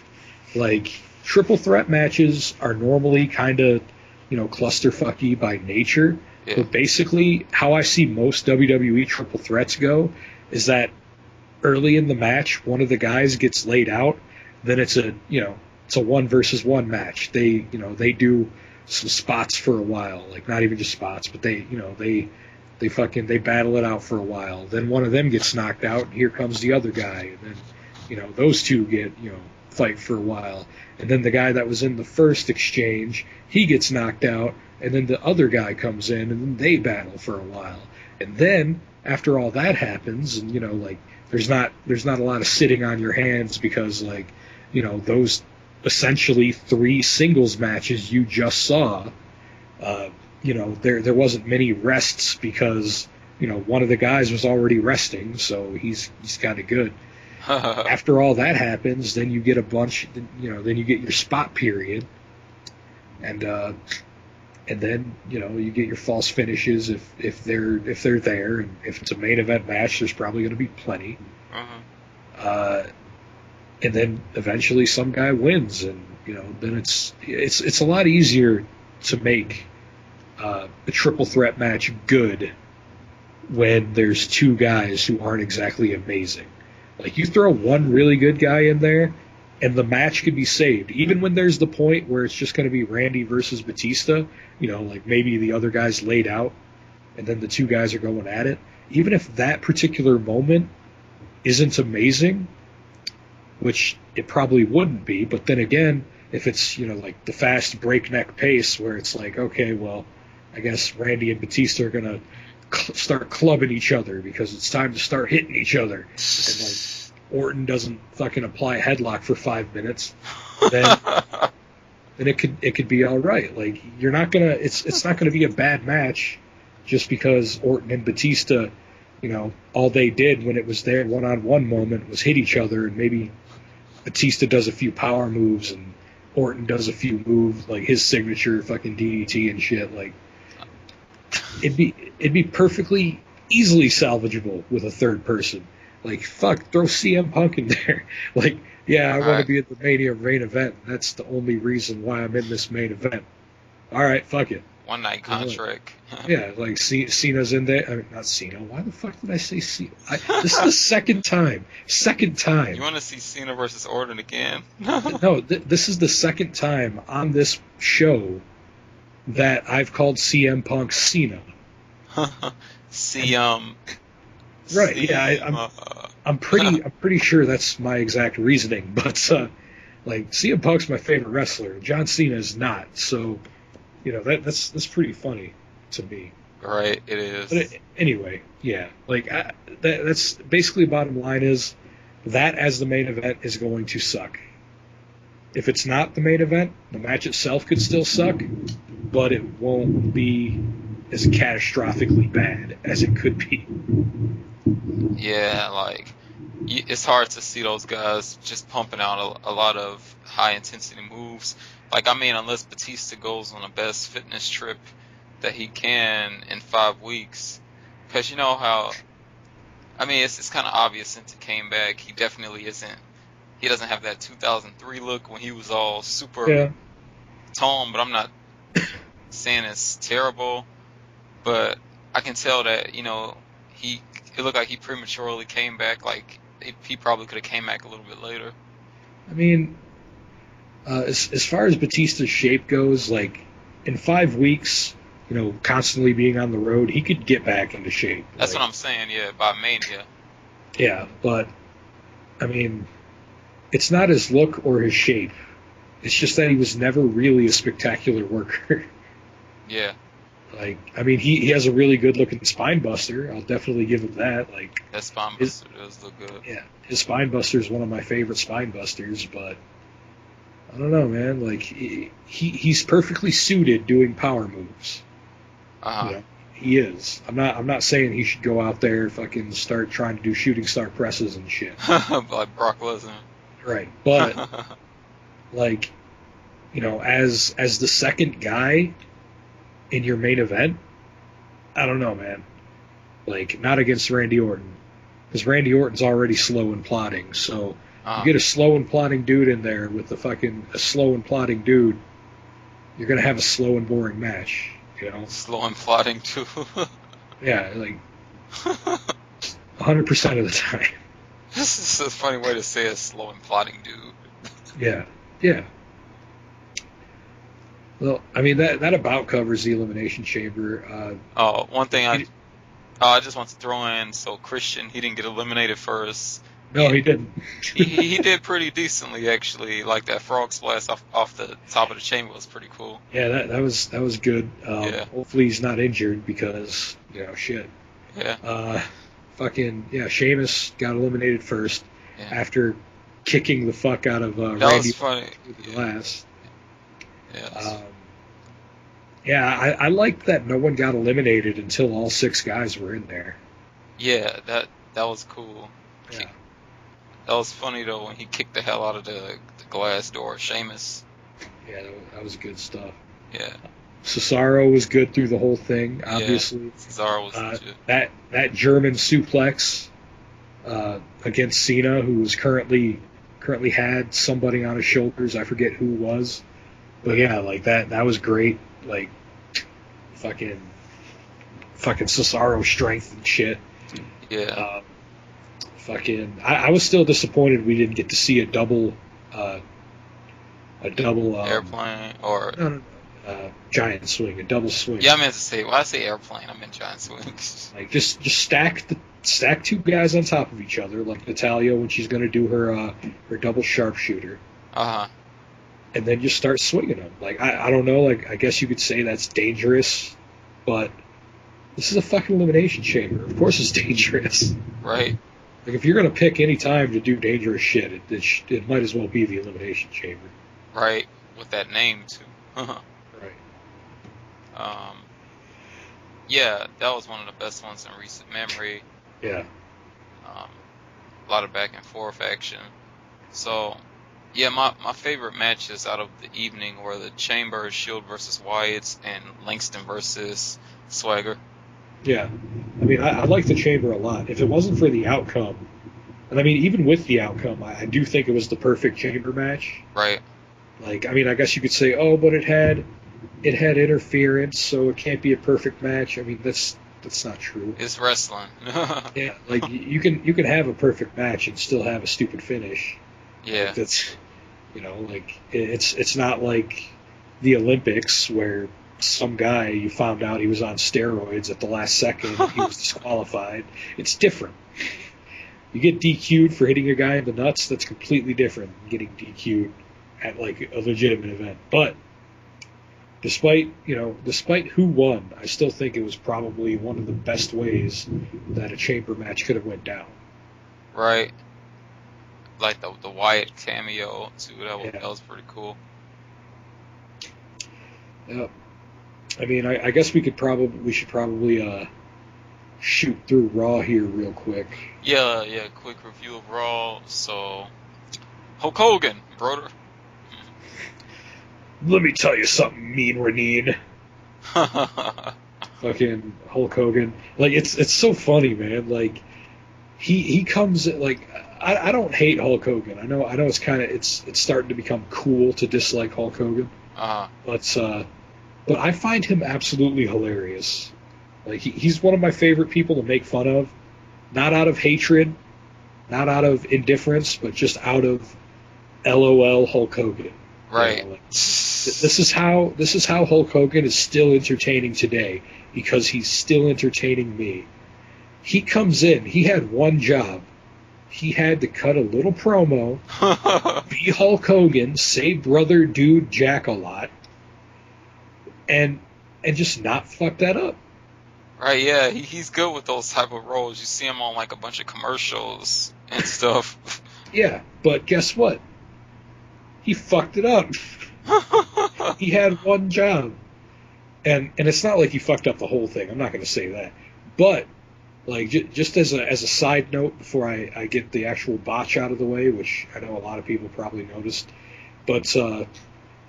Like, triple threat matches are normally kind of, clusterfucky by nature. Yeah. But basically, how I see most WWE triple threats go is that early in the match, one of the guys gets laid out, then it's a 1-versus-1 match. They do some spots for a while, like, not even just spots, but they battle it out for a while. Then one of them gets knocked out, and here comes the other guy, and then, those two get, fight for a while. And then the guy that was in the first exchange, he gets knocked out, and then the other guy comes in, and then they battle for a while. And then, after all that happens, and, there's not a lot of sitting on your hands, because, like, those essentially 3 singles matches you just saw, there wasn't many rests, because, one of the guys was already resting, so he's kind of good. After all that happens, then you get a bunch, then you get your spot period, and and then you get your false finishes if they're there, and if it's a main event match, there's probably going to be plenty. Uh-huh. And then eventually some guy wins, and then it's a lot easier to make a triple threat match good when there's two guys who aren't exactly amazing. Like, you throw one really good guy in there, and the match can be saved. Even when there's the point where it's just going to be Randy versus Batista, like maybe the other guy's laid out, and then the two guys are going at it. Even if that particular moment isn't amazing, which it probably wouldn't be, but then again, if it's, like the fast breakneck pace where it's like, okay, well, I guess Randy and Batista are going to start clubbing each other because it's time to start hitting each other. And like Orton doesn't fucking apply a headlock for 5 minutes, then it could be all right. Like, you're not gonna it's not gonna be a bad match just because Orton and Batista, all they did when it was their one-on-one moment was hit each other, and maybe Batista does a few power moves and Orton does a few moves like his signature fucking DDT and shit. Like, it'd be perfectly easily salvageable with a third person. Like, fuck, throw CM Punk in there. Like, yeah, I want to be at the Mania main event. That's the only reason why I'm in this main event. All right, fuck it. One night contract. Yeah, like Cena's in there. I mean, not Cena. Why the fuck did I say Cena? This is the second time. Second time. You want to see Cena versus Orton again? No, this is the second time on this show that I've called CM Punk Cena. CM. Right. Yeah, I'm pretty sure that's my exact reasoning. But like, CM Punk's my favorite wrestler. John Cena is not. So, that's pretty funny to me. Right. It is. But anyway, yeah. Like, that's basically the bottom line is that as the main event is going to suck. If it's not the main event, the match itself could still suck, but it won't be as catastrophically bad as it could be. Yeah, like, it's hard to see those guys just pumping out a lot of high-intensity moves. Like, I mean, unless Batista goes on the best fitness trip that he can in 5 weeks. Because you know how, I mean, it's kind of obvious since he came back, he definitely he doesn't have that 2003 look when he was all super toned, but I'm not saying it's terrible. But I can tell that, it looked like he prematurely came back. Like, he probably could have came back a little bit later. I mean, as far as Batista's shape goes, like, in 5 weeks, constantly being on the road, he could get back into shape. That's what I'm saying, yeah, by Mania. Yeah, but, I mean, it's not his look or his shape. It's just that he was never really a spectacular worker. Yeah. Like, I mean, he has a really good-looking spine buster. I'll definitely give him that. Like, that spine buster does look good. Yeah, his spine buster is one of my favorite spine busters, but I don't know, man. Like, he's perfectly suited doing power moves. Uh-huh. He is. I'm not saying he should go out there fucking start trying to do shooting star presses and shit. Like Brock Lesnar. Right, but like, as the second guy in your main event, I don't know, man. Like, not against Randy Orton, because Randy Orton's already slow and plodding. So you get a slow and plodding dude in there with a slow and plodding dude, you're gonna have a slow and boring match. Slow and plodding too. Yeah, like 100% of the time. This is a funny way to say a slow and plodding dude. Yeah. Well, I mean, that about covers the Elimination Chamber. One thing I just want to throw in, so Christian, he didn't get eliminated first. No, he didn't. he did pretty decently, actually. Like, that frog splash off the top of the chamber was pretty cool. Yeah, that was good. Yeah. Hopefully he's not injured because, shit. Yeah. Sheamus got eliminated first after kicking the fuck out of that Randy was funny. with the glass. Yes. I liked that no one got eliminated until all 6 guys were in there. Yeah, that was cool. Yeah. That was funny, though, when he kicked the hell out of the glass door, Sheamus. Yeah, that was good stuff. Yeah. Cesaro was good through the whole thing, obviously. Yeah, Cesaro was legit. That German suplex against Cena, who was currently had somebody on his shoulders. I forget who it was, but yeah, like that was great. Like fucking Cesaro strength and shit. Yeah. I was still disappointed we didn't get to see a double Airplane or no, giant swing, a double swing. yeah, I meant to say. When I say airplane, I meant giant swings. Like just stack two guys on top of each other, like Natalya when she's going to do her double sharpshooter, and then just start swinging them. Like I don't know, like I guess you could say that's dangerous, but this is a fucking elimination chamber. Of course it's dangerous. Right. Like if you're going to pick any time to do dangerous shit, it might as well be the elimination chamber. Right. With that name too. Right. Yeah, that was one of the best ones in recent memory. Yeah. A lot of back and forth action. So, yeah, my favorite matches out of the evening were the Chamber, Shield versus Wyatt's, and Langston versus Swagger. Yeah. I mean, I like the Chamber a lot. If it wasn't for the outcome, and I mean, even with the outcome, I do think it was the perfect Chamber match. Right. Like, I mean, I guess you could say, oh, but it had interference, so it can't be a perfect match. I mean, that's not true. It's wrestling. Yeah, like you can have a perfect match and still have a stupid finish. Yeah. Like that's, like it's not like the Olympics where some guy you found out he was on steroids at the last second and he was disqualified. It's different. You get DQ'd for hitting a guy in the nuts, that's completely different than getting DQ'd at like a legitimate event. But despite who won, I still think it was probably one of the best ways that a chamber match could have went down. Right. Like the Wyatt cameo too. That was pretty cool. Yeah. I mean, I guess we should probably shoot through Raw here real quick. Yeah. Quick review of Raw. So, Hulk Hogan, brother. Let me tell you something, Mean Reneen. Fucking Hulk Hogan. Like, it's so funny, man. Like, he comes, like, I don't hate Hulk Hogan. I know it's starting to become cool to dislike Hulk Hogan. But I find him absolutely hilarious. Like, he's one of my favorite people to make fun of. Not out of hatred, not out of indifference, but just out of LOL Hulk Hogan. Right. Like, this is how Hulk Hogan is still entertaining today, because he's still entertaining me. He comes in, he had one job. He had to cut a little promo, be Hulk Hogan, say brother, dude, Jack a lot, and just not fuck that up. Right, yeah, he's good with those type of roles. You see him on like a bunch of commercials and stuff. Yeah, but guess what? He fucked it up. He had one job. And it's not like he fucked up the whole thing. I'm not going to say that. But, like, just as a side note before I get the actual botch out of the way, which I know a lot of people probably noticed, but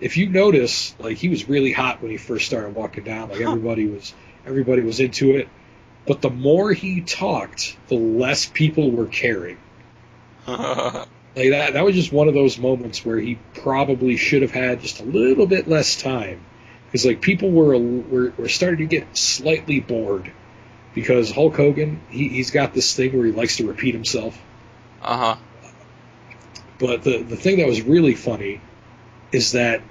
if you notice, like, he was really hot when he first started walking down. Like, everybody was into it. But the more he talked, the less people were caring. Like that was just one of those moments where he probably should have had just a little bit less time, because like people were starting to get slightly bored, because Hulk Hogan he's got this thing where he likes to repeat himself. But the thing that was really funny is that,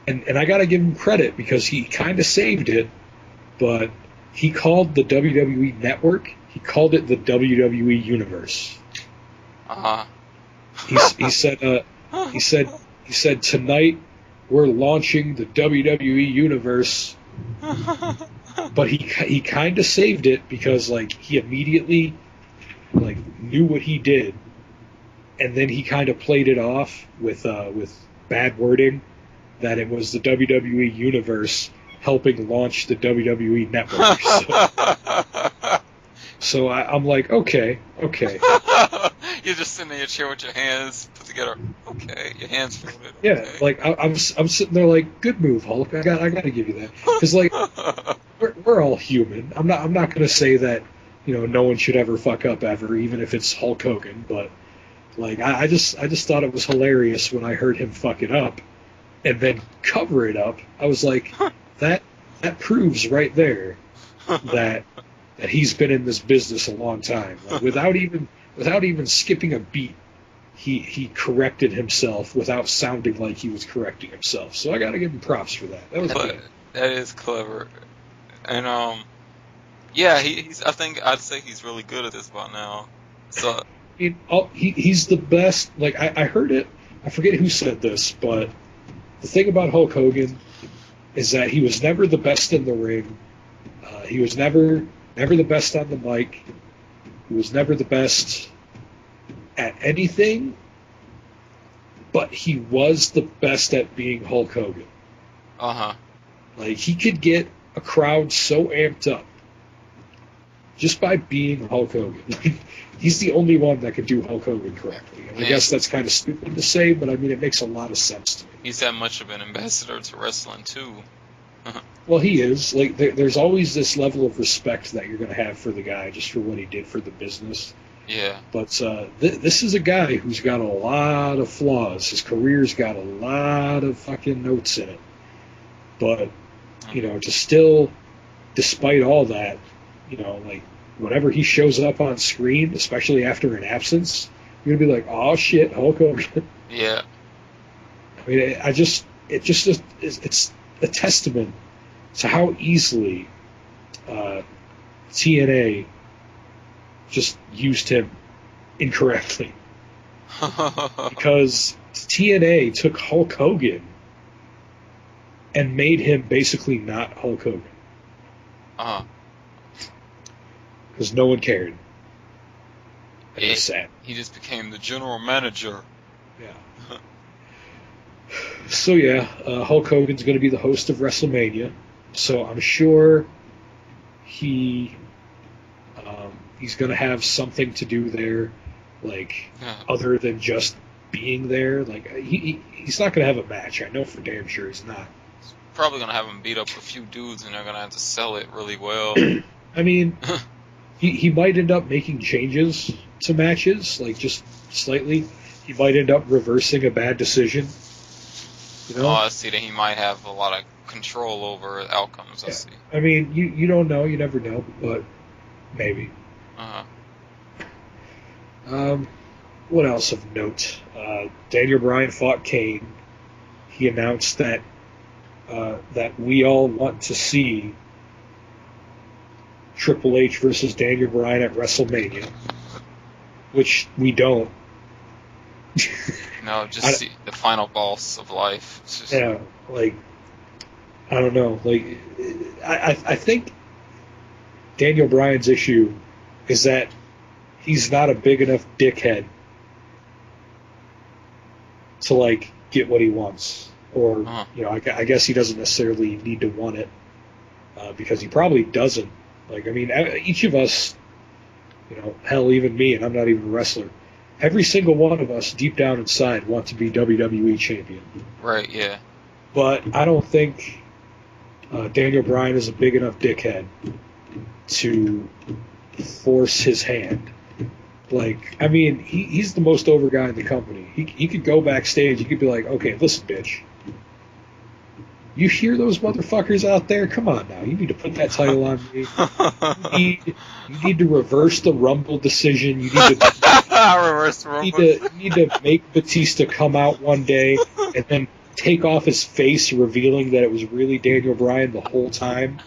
and I got to give him credit because he kind of saved it, but he called the WWE Network, he called it the WWE Universe. He said tonight we're launching the WWE Universe, but he kind of saved it because like he immediately like knew what he did, and then he kind of played it off with bad wording that it was the WWE Universe helping launch the WWE Network. So I'm like, okay. You're just sitting in your chair with your hands put together. Okay, your hands folded. Yeah, Okay. like I'm sitting there like, good move, Hulk. I got to give you that, because like we're all human. I'm not gonna say that no one should ever fuck up ever, even if it's Hulk Hogan. But like I just thought it was hilarious when I heard him fuck it up, and then cover it up. I was like, that proves right there that he's been in this business a long time. Like, without even skipping a beat, he corrected himself without sounding like he was correcting himself. So I got to give him props for that. That was good. That is clever. And yeah, he's. I think I'd say he's really good at this by now. So he's the best. Like I heard it. I forget who said this, but the thing about Hulk Hogan is that he was never the best in the ring. He was never the best on the mic. He was never the best at anything, but he was the best at being Hulk Hogan. Like, he could get a crowd so amped up just by being Hulk Hogan. He's the only one that could do Hulk Hogan correctly. And I guess that's kind of stupid to say, but I mean, it makes a lot of sense to me. He's that much of an ambassador to wrestling, too. Well, he is. Like, there's always this level of respect that you're going to have for the guy just for what he did for the business. Yeah. But this is a guy who's got a lot of flaws. His career's got a lot of fucking notes in it. But, to still, despite all that, like, whenever he shows up on screen, especially after an absence, you're going to be like, oh, shit, Hulk Hogan. Yeah. I mean, it's a testament to how easily TNA just used him incorrectly. Because TNA took Hulk Hogan and made him basically not Hulk Hogan. Because no one cared. It was sad. He just became the general manager. Yeah. So yeah, Hulk Hogan's going to be the host of WrestleMania. So I'm sure he's going to have something to do there, like other than just being there. Like he's not going to have a match. I know for damn sure he's not. He's probably going to have him beat up a few dudes, and they're going to have to sell it really well. I mean, he might end up making changes to matches, like just slightly. He might end up reversing a bad decision. Oh, I see that he might have a lot of control over outcomes. I see. I mean, you don't know, you never know, but maybe. What else of note? Daniel Bryan fought Kane. He announced that we all want to see Triple H versus Daniel Bryan at WrestleMania, which we don't. No, just see the final boss of life. Yeah, like, I don't know. Like, I think Daniel Bryan's issue is that he's not a big enough dickhead to, like, get what he wants. Or, I guess he doesn't necessarily need to want it, because he probably doesn't. Like, I mean, each of us, hell, even me, and I'm not even a wrestler, every single one of us, deep down inside, want to be WWE champion. Right, yeah. But I don't think Daniel Bryan is a big enough dickhead to force his hand. Like, I mean, he's the most over guy in the company. He could go backstage, he could be like, okay, listen, bitch. You hear those motherfuckers out there? Come on now. You need to put that title on me. You need to reverse the Rumble decision. You need to reverse the Rumble. You need to make Batista come out one day and then take off his face, revealing that it was really Daniel Bryan the whole time.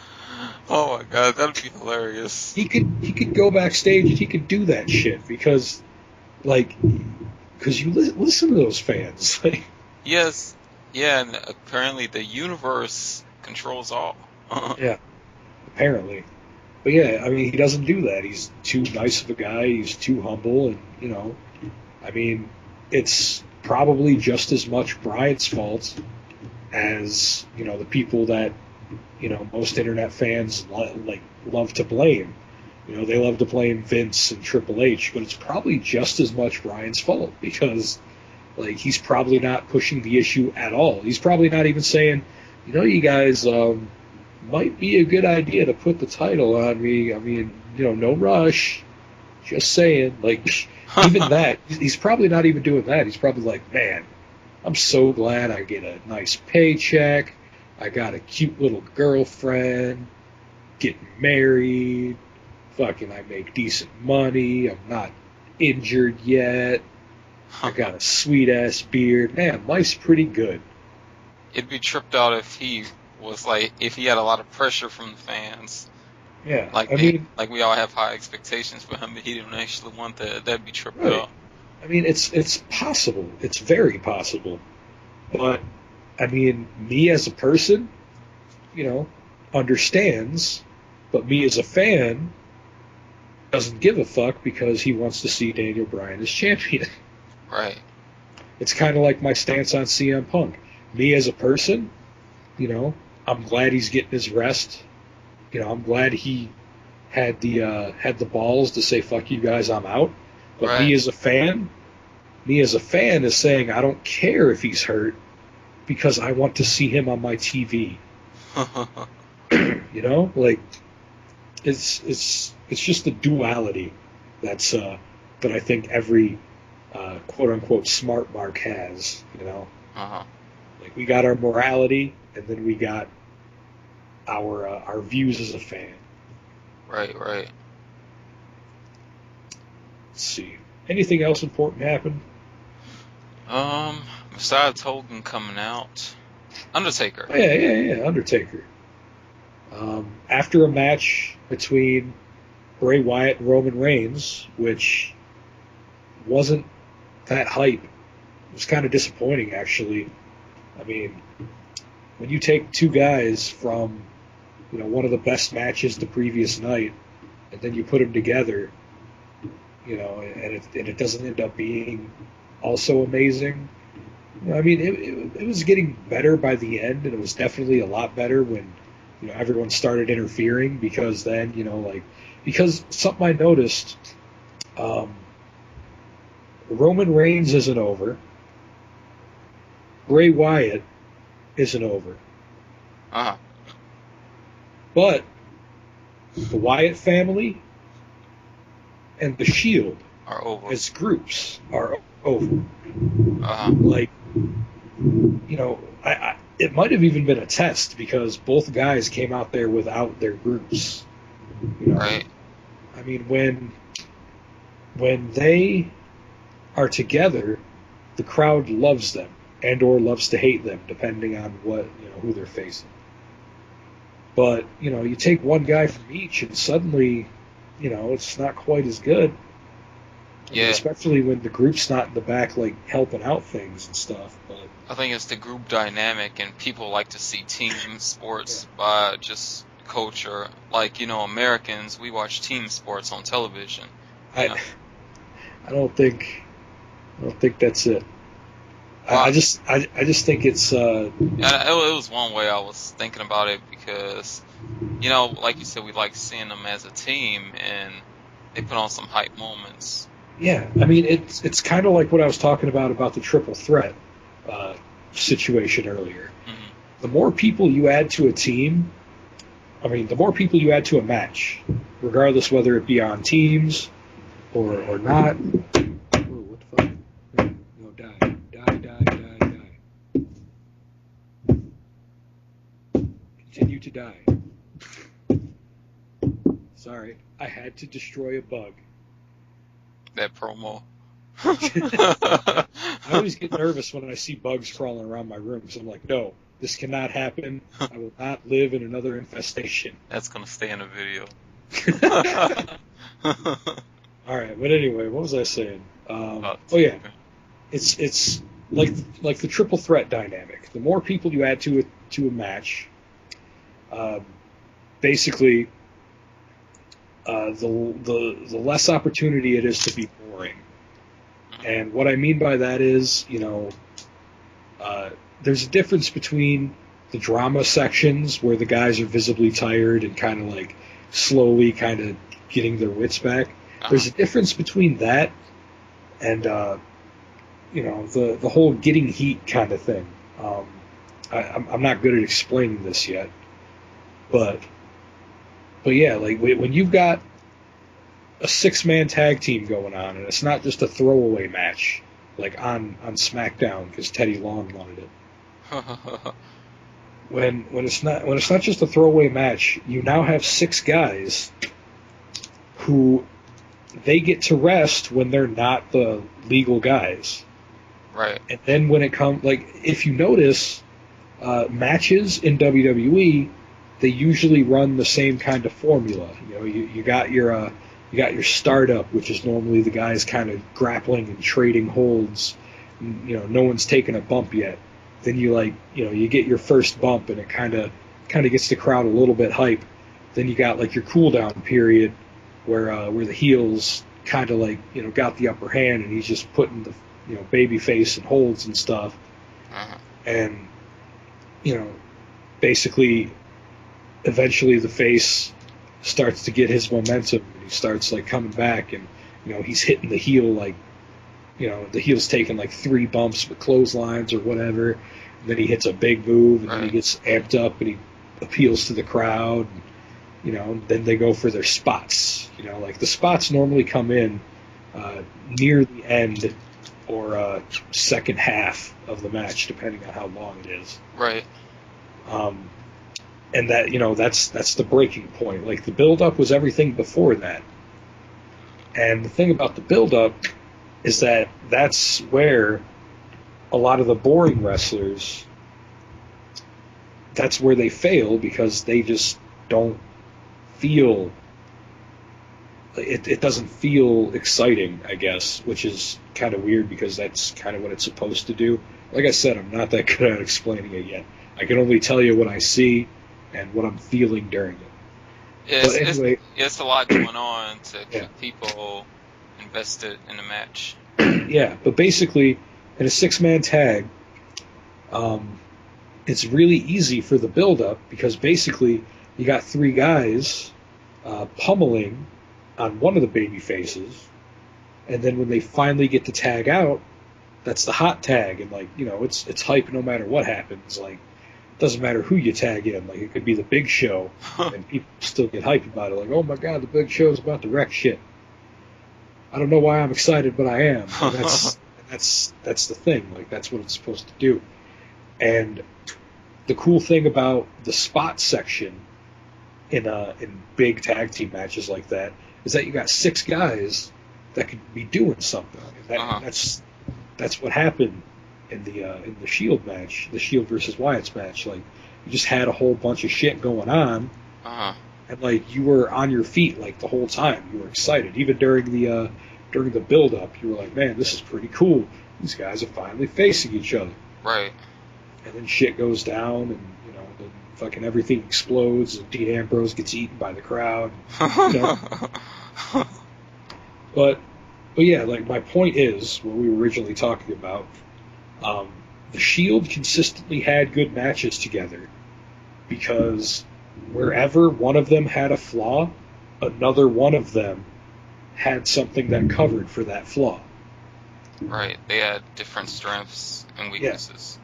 Oh my god, that'd be hilarious. He could go backstage and he could do that shit because you listen to those fans. Like, yes. Yeah, and apparently the universe controls all. Yeah, apparently. But yeah, I mean, he doesn't do that. He's too nice of a guy. He's too humble, and, I mean, it's probably just as much Bryan's fault as, the people that, most internet fans love to blame. They love to blame Vince and Triple H, but it's probably just as much Bryan's fault because, he's probably not pushing the issue at all. He's probably not even saying, you guys might be a good idea to put the title on me. I mean, no rush. Just saying. Even that, he's probably not even doing that. He's probably like, man, I'm so glad I get a nice paycheck. I got a cute little girlfriend. Getting married. Fucking, I make decent money. I'm not injured yet. I got a sweet-ass beard. Man, life's pretty good. It'd be tripped out if he was if he had a lot of pressure from the fans. Yeah, we all have high expectations for him, but he didn't actually want that. That'd be tripped out. I mean, it's possible. It's very possible. But, I mean, me as a person, understands, but me as a fan doesn't give a fuck because he wants to see Daniel Bryan as champion. Right. It's kind of like my stance on CM Punk. Me as a person, I'm glad he's getting his rest. I'm glad he had the balls to say "fuck you guys, I'm out." But right. me as a fan is saying I don't care if he's hurt because I want to see him on my TV. It's just the duality that I think every quote unquote smart mark has. Uh-huh. We got our morality, and then we got our views as a fan. Right. Let's see. Anything else important happen? Besides Hogan coming out, Undertaker. Oh, yeah, Undertaker. After a match between Bray Wyatt and Roman Reigns, which wasn't that hype, it was kind of disappointing, actually. I mean, when you take two guys from, one of the best matches the previous night, and then you put them together, and it doesn't end up being also amazing. I mean, it was getting better by the end, and it was definitely a lot better when, everyone started interfering, because then, because something I noticed, Roman Reigns isn't over. Bray Wyatt isn't over. Uh-huh. But the Wyatt family and the Shield are over. As groups are over. Uh-huh. It might have even been a test because both guys came out there without their groups. Right. I mean, when they are together, the crowd loves them and or loves to hate them, depending on who they're facing. But, you take one guy from each and suddenly, it's not quite as good. Yeah. Especially when the group's not in the back, helping out things and stuff. But I think it's the group dynamic, and people like to see team sports by just culture. Americans, we watch team sports on television. I don't think that's it. Well, I just think it's. It was one way I was thinking about it because, like you said, we like seeing them as a team, and they put on some hype moments. Yeah, I mean, it's kind of like what I was talking about the triple threat situation earlier. Mm-hmm. The more people you add to a team, the more people you add to a match, regardless whether it be on teams or not. Oh, what the fuck? No, die. Continue to die. Sorry, I had to destroy a bug. That promo. I always get nervous when I see bugs crawling around my room, so I'm like, no, this cannot happen. I will not live in another infestation. That's going to stay in the video. All right, but anyway, what was I saying? It's like the triple threat dynamic. The more people you add to a match, basically, the less opportunity it is to be boring. And what I mean by that is, there's a difference between the drama sections where the guys are visibly tired and kind of slowly kind of getting their wits back. Uh-huh. There's a difference between that and the whole getting heat kind of thing. I'm not good at explaining this yet, but yeah, like when you've got a 6-man tag team going on, and it's not just a throwaway match like on SmackDown because Teddy Long wanted it. When it's not just a throwaway match, you now have 6 guys who they get to rest when they're not the legal guys. Right. And then when it comes, like, if you notice, matches in WWE, they usually run the same kind of formula. You got your startup, which is normally the guys kind of grappling and trading holds. No one's taken a bump yet. Then you get your first bump, and it kind of gets the crowd a little bit hype. Then you got like your cool down period, where the heels kind of got the upper hand, and he's just putting the baby face and holds and stuff. Uh-huh. And basically, eventually the face starts to get his momentum, and he starts coming back, and he's hitting the heel the heel's taking 3 bumps with clotheslines or whatever, and then he hits a big move, and then he gets amped up, and he appeals to the crowd, and then they go for their spots. The spots normally come in near the end or second half of the match, depending on how long it is. Right. And that that's the breaking point. Like, the build-up was everything before that. And the thing about the build-up is that that's where a lot of the boring wrestlers, that's where they fail, because they just don't feel, it doesn't feel exciting, I guess, which is kind of weird because that's kind of what it's supposed to do. Like I said, I'm not that good at explaining it yet. I can only tell you what I see and what I'm feeling during it. It's a lot going on to keep people invested in the match. Yeah, but basically, in a 6-man tag, it's really easy for the build-up, because basically you got 3 guys pummeling on one of the baby faces, and then when they finally get to tag out, that's the hot tag, and it's hype no matter what happens. It doesn't matter who you tag in. It could be the Big Show, and people still get hyped about it. Oh my God, the Big Show's about to wreck shit. I don't know why I'm excited, but I am. And that's the thing. That's what it's supposed to do. And the cool thing about the spot section in big tag team matches like that is that you got 6 guys that could be doing something. That's what happened in the Shield match, the Shield versus Wyatt's match. You just had a whole bunch of shit going on, and you were on your feet the whole time. You were excited, even during the build up. You were like, man, this is pretty cool. These guys are finally facing each other. Right. And then shit goes down, and then fucking everything explodes, and Dean Ambrose gets eaten by the crowd. But yeah, my point is, what we were originally talking about, the Shield consistently had good matches together, because wherever one of them had a flaw, another one of them had something that covered for that flaw. Right, they had different strengths and weaknesses.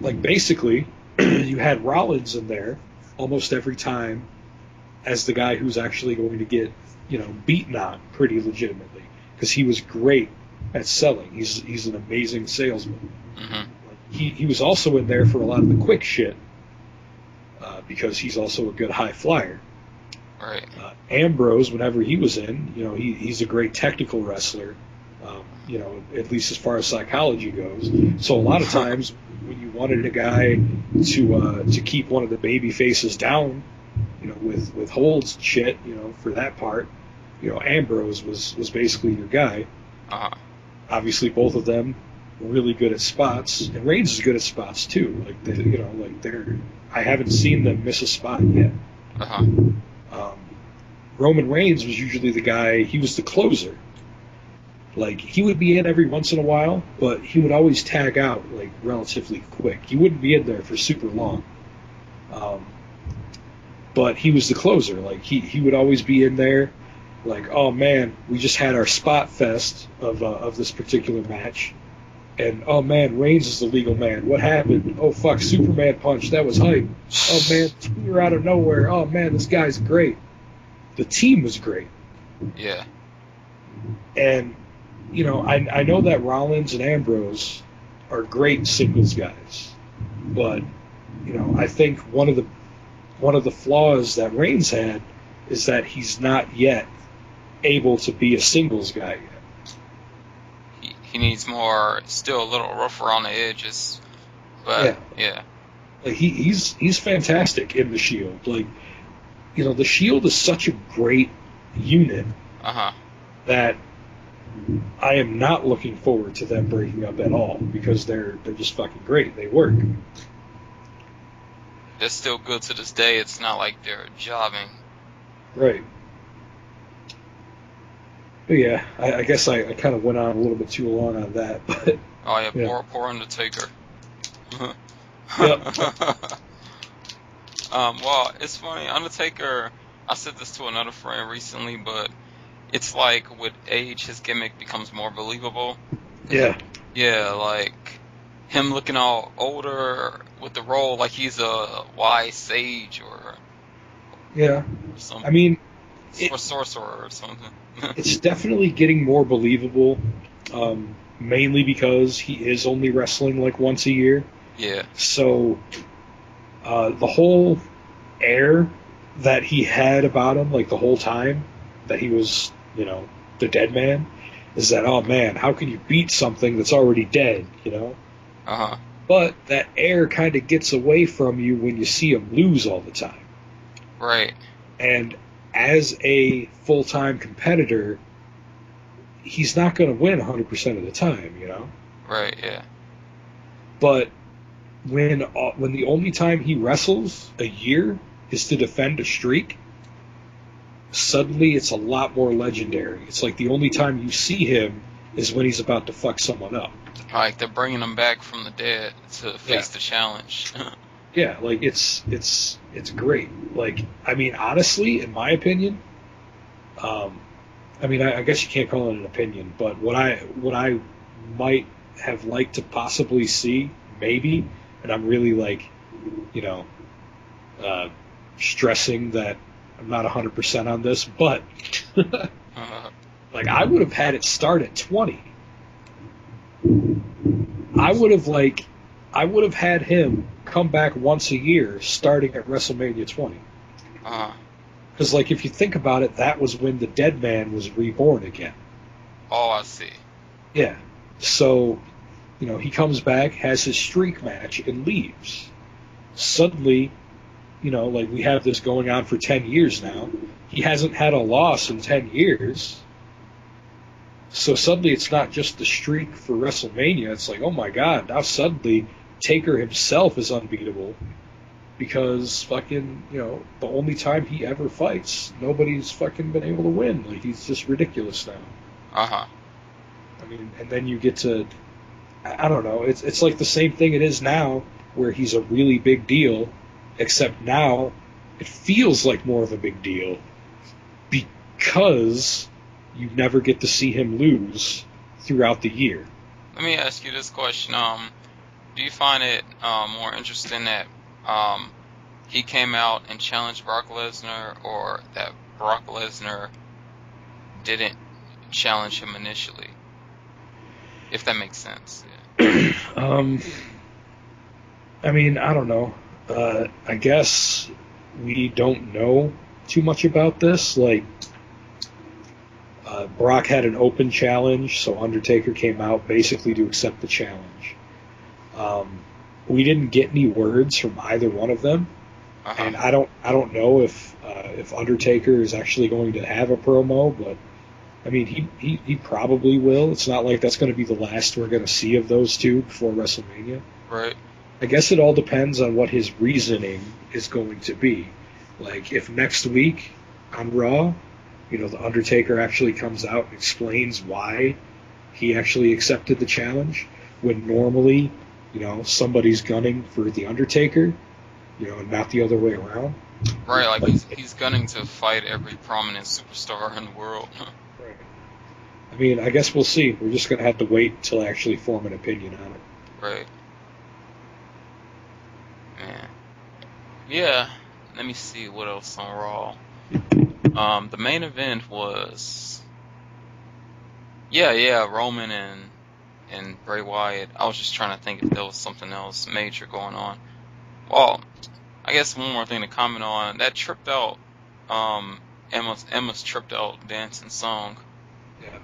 Yeah. Basically, you had Rollins in there almost every time as the guy who's actually going to get, beaten on pretty legitimately, because he was great at selling. He's an amazing salesman. Mm-hmm. He was also in there for a lot of the quick shit, because he's also a good high flyer. Right. Ambrose, whenever he was in, he's a great technical wrestler, at least as far as psychology goes. So a lot of times when you wanted a guy to keep one of the baby faces down, with holds and shit, for that part, Ambrose was basically your guy. Uh-huh. Obviously, both of them were really good at spots, and Reigns is good at spots too. I haven't seen them miss a spot yet. Uh-huh. Roman Reigns was usually the guy. He was the closer. He would be in every once in a while, but he would always tag out relatively quick. He wouldn't be in there for super long. But he was the closer. He would always be in there, like, oh man, we just had our spot fest of this particular match, and oh man, Reigns is the legal man. What happened? Oh fuck, Superman punch. That was hype. Oh man, spear out of nowhere. Oh man, this guy's great. The team was great. Yeah. And you know, I know that Rollins and Ambrose are great singles guys, but you know, I think one of the flaws that Reigns had is that he's not yet able to be a singles guy yet. He needs more, still a little rougher on the edges. But yeah. Like he's fantastic in the Shield. Like, you know, the Shield is such a great unit that I am not looking forward to them breaking up at all, because they're just fucking great. They work. They're still good to this day. It's not like they're jobbing. Right. But yeah, I guess I kind of went on a little bit too long on that. But oh yeah, poor Undertaker. Yep. Well, it's funny. Undertaker, I said this to another friend recently, but it's like with age, his gimmick becomes more believable. Yeah. Yeah, like him looking all older with the role, like he's a wise sage or something. I mean, or sorcerer or something. It's definitely getting more believable, mainly because he is only wrestling like once a year. Yeah. So the whole air that he had about him, like the whole time that he was, you know, the dead man, is that, oh man, how can you beat something that's already dead, you know? But that air kind of gets away from you when you see him lose all the time. Right. And as a full-time competitor, he's not going to win 100% of the time, you know? Right, yeah. But when the only time he wrestles a year is to defend a streak, suddenly it's a lot more legendary. It's like the only time you see him is when he's about to fuck someone up. Like they're bringing him back from the dead to face the challenge. Yeah, like it's great. Like, I mean, honestly, in my opinion, I mean, I guess you can't call it an opinion, but what I might have liked to possibly see, maybe, and I'm really like, you know, stressing that I'm not 100% on this, but like I would have had it start at 20. I would have had him come back once a year starting at WrestleMania 20. Because, like, if you think about it, that was when the dead man was reborn again. Oh, I see. Yeah. So, you know, he comes back, has his streak match, and leaves. Suddenly, you know, like, we have this going on for 10 years now. He hasn't had a loss in 10 years. So suddenly it's not just the streak for WrestleMania. It's like, oh my god, now suddenly Taker himself is unbeatable because fucking, you know, the only time he ever fights, nobody's fucking been able to win. Like, he's just ridiculous now. I mean, and then you get to, I don't know, it's like the same thing it is now where he's a really big deal, except now it feels like more of a big deal because you never get to see him lose throughout the year. Let me ask you this question. Do you find it more interesting that he came out and challenged Brock Lesnar, or that Brock Lesnar didn't challenge him initially? If that makes sense. Yeah. I mean, I don't know. I guess we don't know too much about this. Like, Brock had an open challenge, so Undertaker came out basically to accept the challenge. We didn't get any words from either one of them, and I don't know if Undertaker is actually going to have a promo, but I mean he probably will. It's not like that's going to be the last we're going to see of those two before WrestleMania. Right. I guess it all depends on what his reasoning is going to be. Like, if next week on Raw, you know, the Undertaker actually comes out and explains why he actually accepted the challenge, when normally, you know, somebody's gunning for the Undertaker, not the other way around. Right, like he's gunning to fight every prominent superstar in the world. Right. I mean, I guess we'll see. We're just gonna have to wait until I actually form an opinion on it. Right. Man. Yeah. Let me see what else on Raw. The main event was Roman and Bray Wyatt. I was just trying to think if there was something else major going on. Well, I guess one more thing to comment on. That tripped out Emma's tripped out dance and song. Yeah.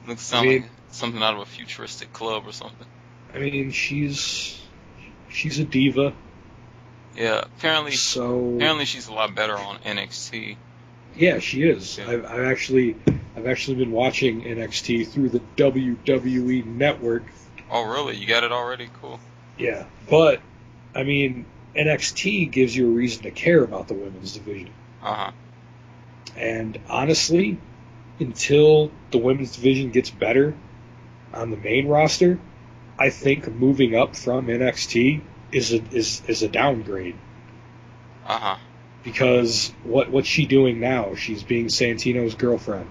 Looks like something out of a futuristic club or something. I mean, she's a diva. Yeah, apparently So she's a lot better on NXT. yeah, she is. Yeah. I've actually been watching NXT through the WWE Network. Oh, really? You got it already? Cool. Yeah, but I mean, NXT gives you a reason to care about the women's division. Uh-huh. And honestly, until the women's division gets better on the main roster, I think moving up from NXT is a downgrade. Uh-huh. Because what's she doing now? She's being Santino's girlfriend.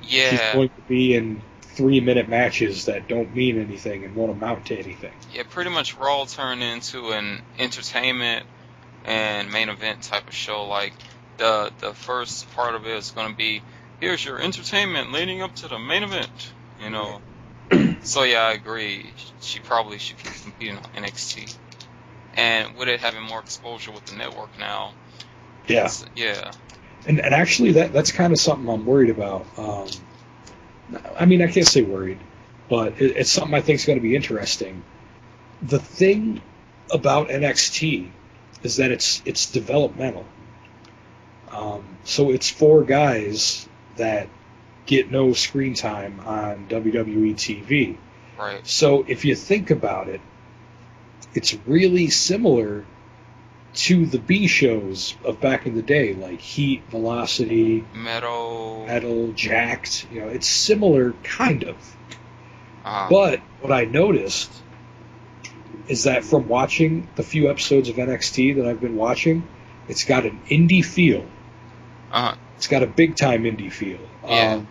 Yeah. She's going to be in 3-minute matches that don't mean anything and won't amount to anything. Yeah, pretty much Raw turned into an entertainment and main event type of show. Like, the first part of it is going to be, here's your entertainment leading up to the main event, you know. So, yeah, I agree. She probably should keep competing on NXT. And with it having more exposure with the network now. Yeah. Yeah. And actually, that's kind of something I'm worried about. I mean, I can't say worried, but it's something I think is going to be interesting. The thing about NXT is that it's developmental. So it's for guys that get no screen time on WWE TV. Right. So if you think about it, it's really similar to the B shows of back in the day, like Heat, Velocity, Metal, Jacked. It's similar, kind of. But what I noticed is that from watching the few episodes of NXT that I've been watching, it's got an indie feel. It's got a big-time indie feel. Yeah.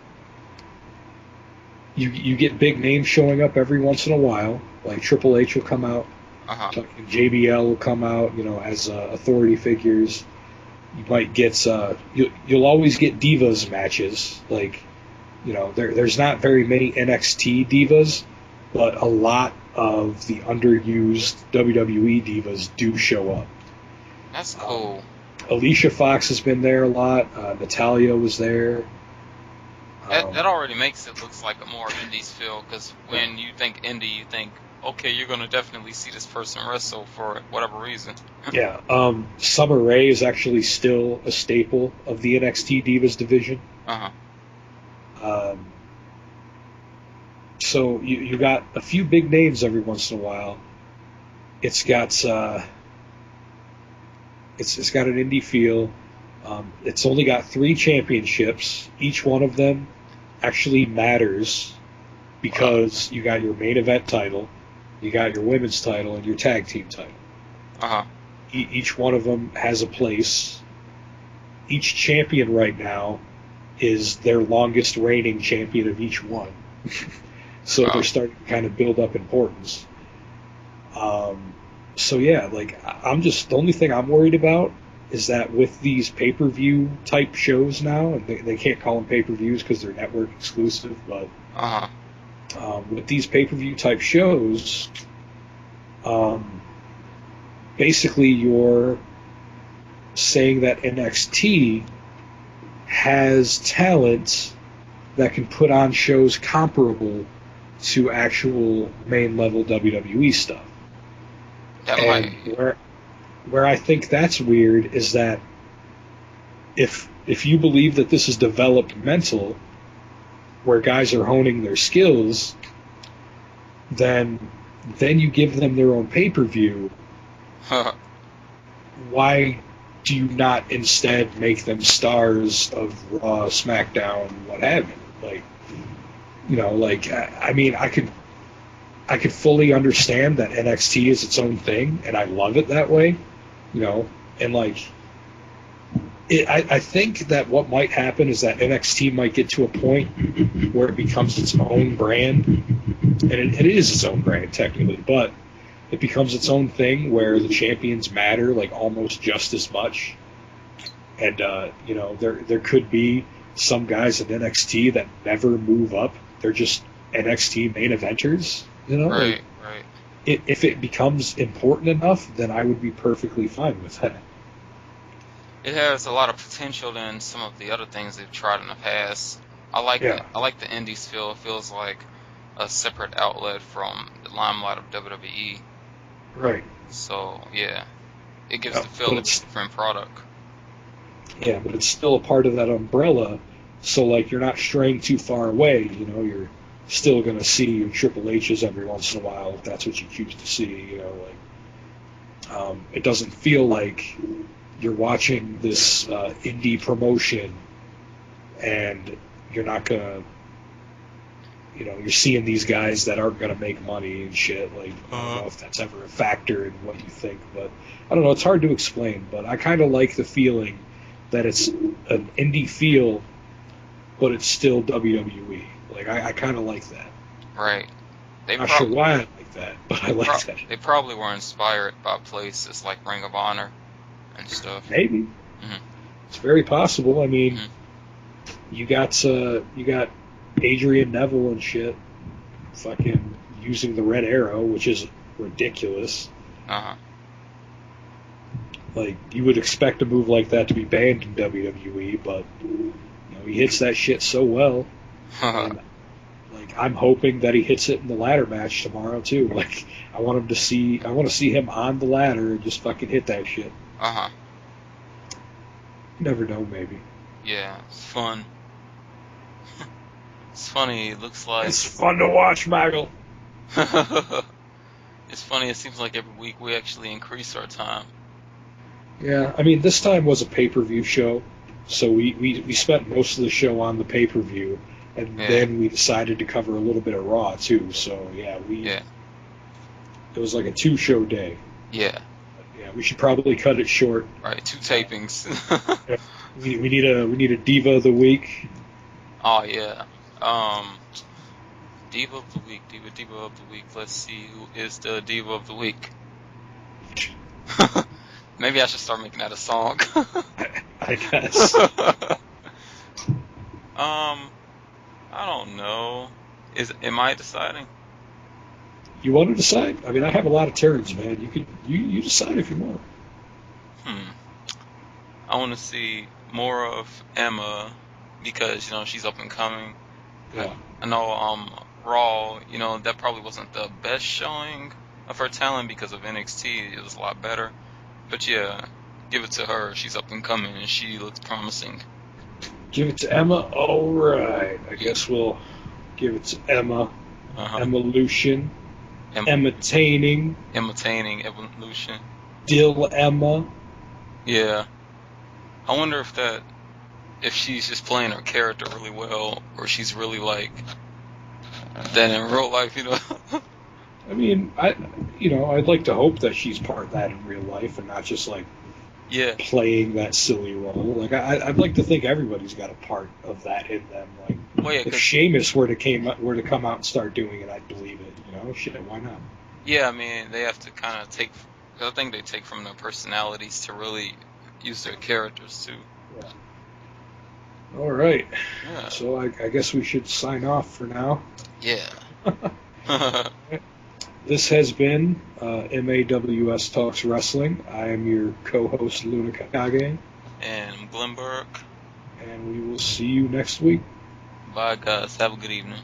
You get big names showing up every once in a while, like Triple H will come out. JBL will come out, as authority figures. You might get you'll always get divas matches. Like, there's not very many NXT divas, but a lot of the underused WWE divas do show up. That's cool. Alicia Fox has been there a lot. Natalia was there. That already makes it looks like a more indies feel, because when you think indie, you think, okay, you're going to definitely see this person wrestle for whatever reason. Yeah. Summer Rae is actually still a staple of the NXT Divas division. So you got a few big names every once in a while. It's got it's got an indie feel. It's only got 3 championships. Each one of them actually matters because you got your main event title, you got your women's title, and your tag team title. Each one of them has a place. Each champion right now is their longest reigning champion of each one. So they're starting to kind of build up importance. So yeah, like the only thing I'm worried about is that with these pay-per-view type shows now, and they can't call them pay-per-views because they're network exclusive, but with these pay-per-view type shows, basically you're saying that NXT has talent that can put on shows comparable to actual main level WWE stuff. Where I think that's weird is that if you believe that this is developmental, where guys are honing their skills, then you give them their own pay-per-view. Why do you not instead make them stars of Raw, SmackDown, what have you? I mean, I I could fully understand that NXT is its own thing, and I love it that way, you know. And like, I think that what might happen is that NXT might get to a point where it becomes its own brand, and it is its own brand technically, but it becomes its own thing where the champions matter like almost just as much. And you know, there could be some guys in NXT that never move up; they're just NXT main eventers. You know, Right, like, right. if it becomes important enough, then I would be perfectly fine with that. It has a lot of potential than some of the other things they've tried in the past. I like Yeah. it. I like the indies feel. It feels like a separate outlet from the limelight of WWE. Right. So yeah, it gives Yeah, the feel but of a different product. Yeah, but it's still a part of that umbrella. So like, you're not straying too far away. You know, you're still going to see your Triple H's every once in a while if that's what you choose to see. You know, like, it doesn't feel like you're watching this indie promotion and you're not gonna, you know, you're seeing these guys that aren't gonna make money and shit. Like, I don't know if that's ever a factor in what you think, but I don't know. It's hard to explain, but I kind of like the feeling that it's an indie feel, but it's still WWE. Like, I kind of like that. Right. They Not sure why I like that, but I like that. They probably were inspired by places like Ring of Honor and stuff. Maybe. Mhm. It's very possible. I mean, Mhm. you got Adrian Neville and shit fucking using the red arrow, which is ridiculous. Uh-huh. Like, you would expect a move like that to be banned in WWE, but you know, he hits that shit so well. And, like, I'm hoping that he hits it in the ladder match tomorrow too. Like, I want to see him on the ladder and just fucking hit that shit. Uh-huh. You never know, maybe. Yeah, it's fun. It's funny, it looks like It's fun to watch, Michael. It's funny, it seems like every week we actually increase our time. Yeah, I mean, this time was a pay-per-view show, so we spent most of the show on the pay-per-view, and then we decided to cover a little bit of Raw too. So yeah, it was like a 2-show day. Yeah. Yeah, we should probably cut it short. Right, 2 tapings. We need a Diva of the Week. Oh yeah. Diva of the Week, Diva of the Week. Let's see who is the Diva of the Week. Maybe I should start making that a song. I guess. I don't know. Am I deciding? You want to decide? I mean, I have a lot of turns, man. You decide if you want. I want to see more of Emma because, you know, she's up and coming. Yeah. I know Raw, you know, that probably wasn't the best showing of her talent because of NXT. It was a lot better. But yeah, give it to her. She's up and coming and she looks promising. Give it to Emma? All right. I guess we'll give it to Emma. Evolution. Imitating. Evolution. Dill Emma. Yeah. I wonder if she's just playing her character really well, or she's really like that in real life, you know. I mean, I'd like to hope that she's part of that in real life and not just like playing that silly role. Like, I'd like to think everybody's got a part of that in them. Like, if Sheamus were to come out and start doing it, I'd believe it. You know, shit, why not? Yeah, I mean, they have to kind of take. I think they take from their personalities to really use their characters too. Yeah. All right. Yeah. So I guess we should sign off for now. Yeah. This has been MAWS Talks Wrestling. I am your co-host, Lunakage. And Glenburg. And we will see you next week. Bye, guys. Have a good evening.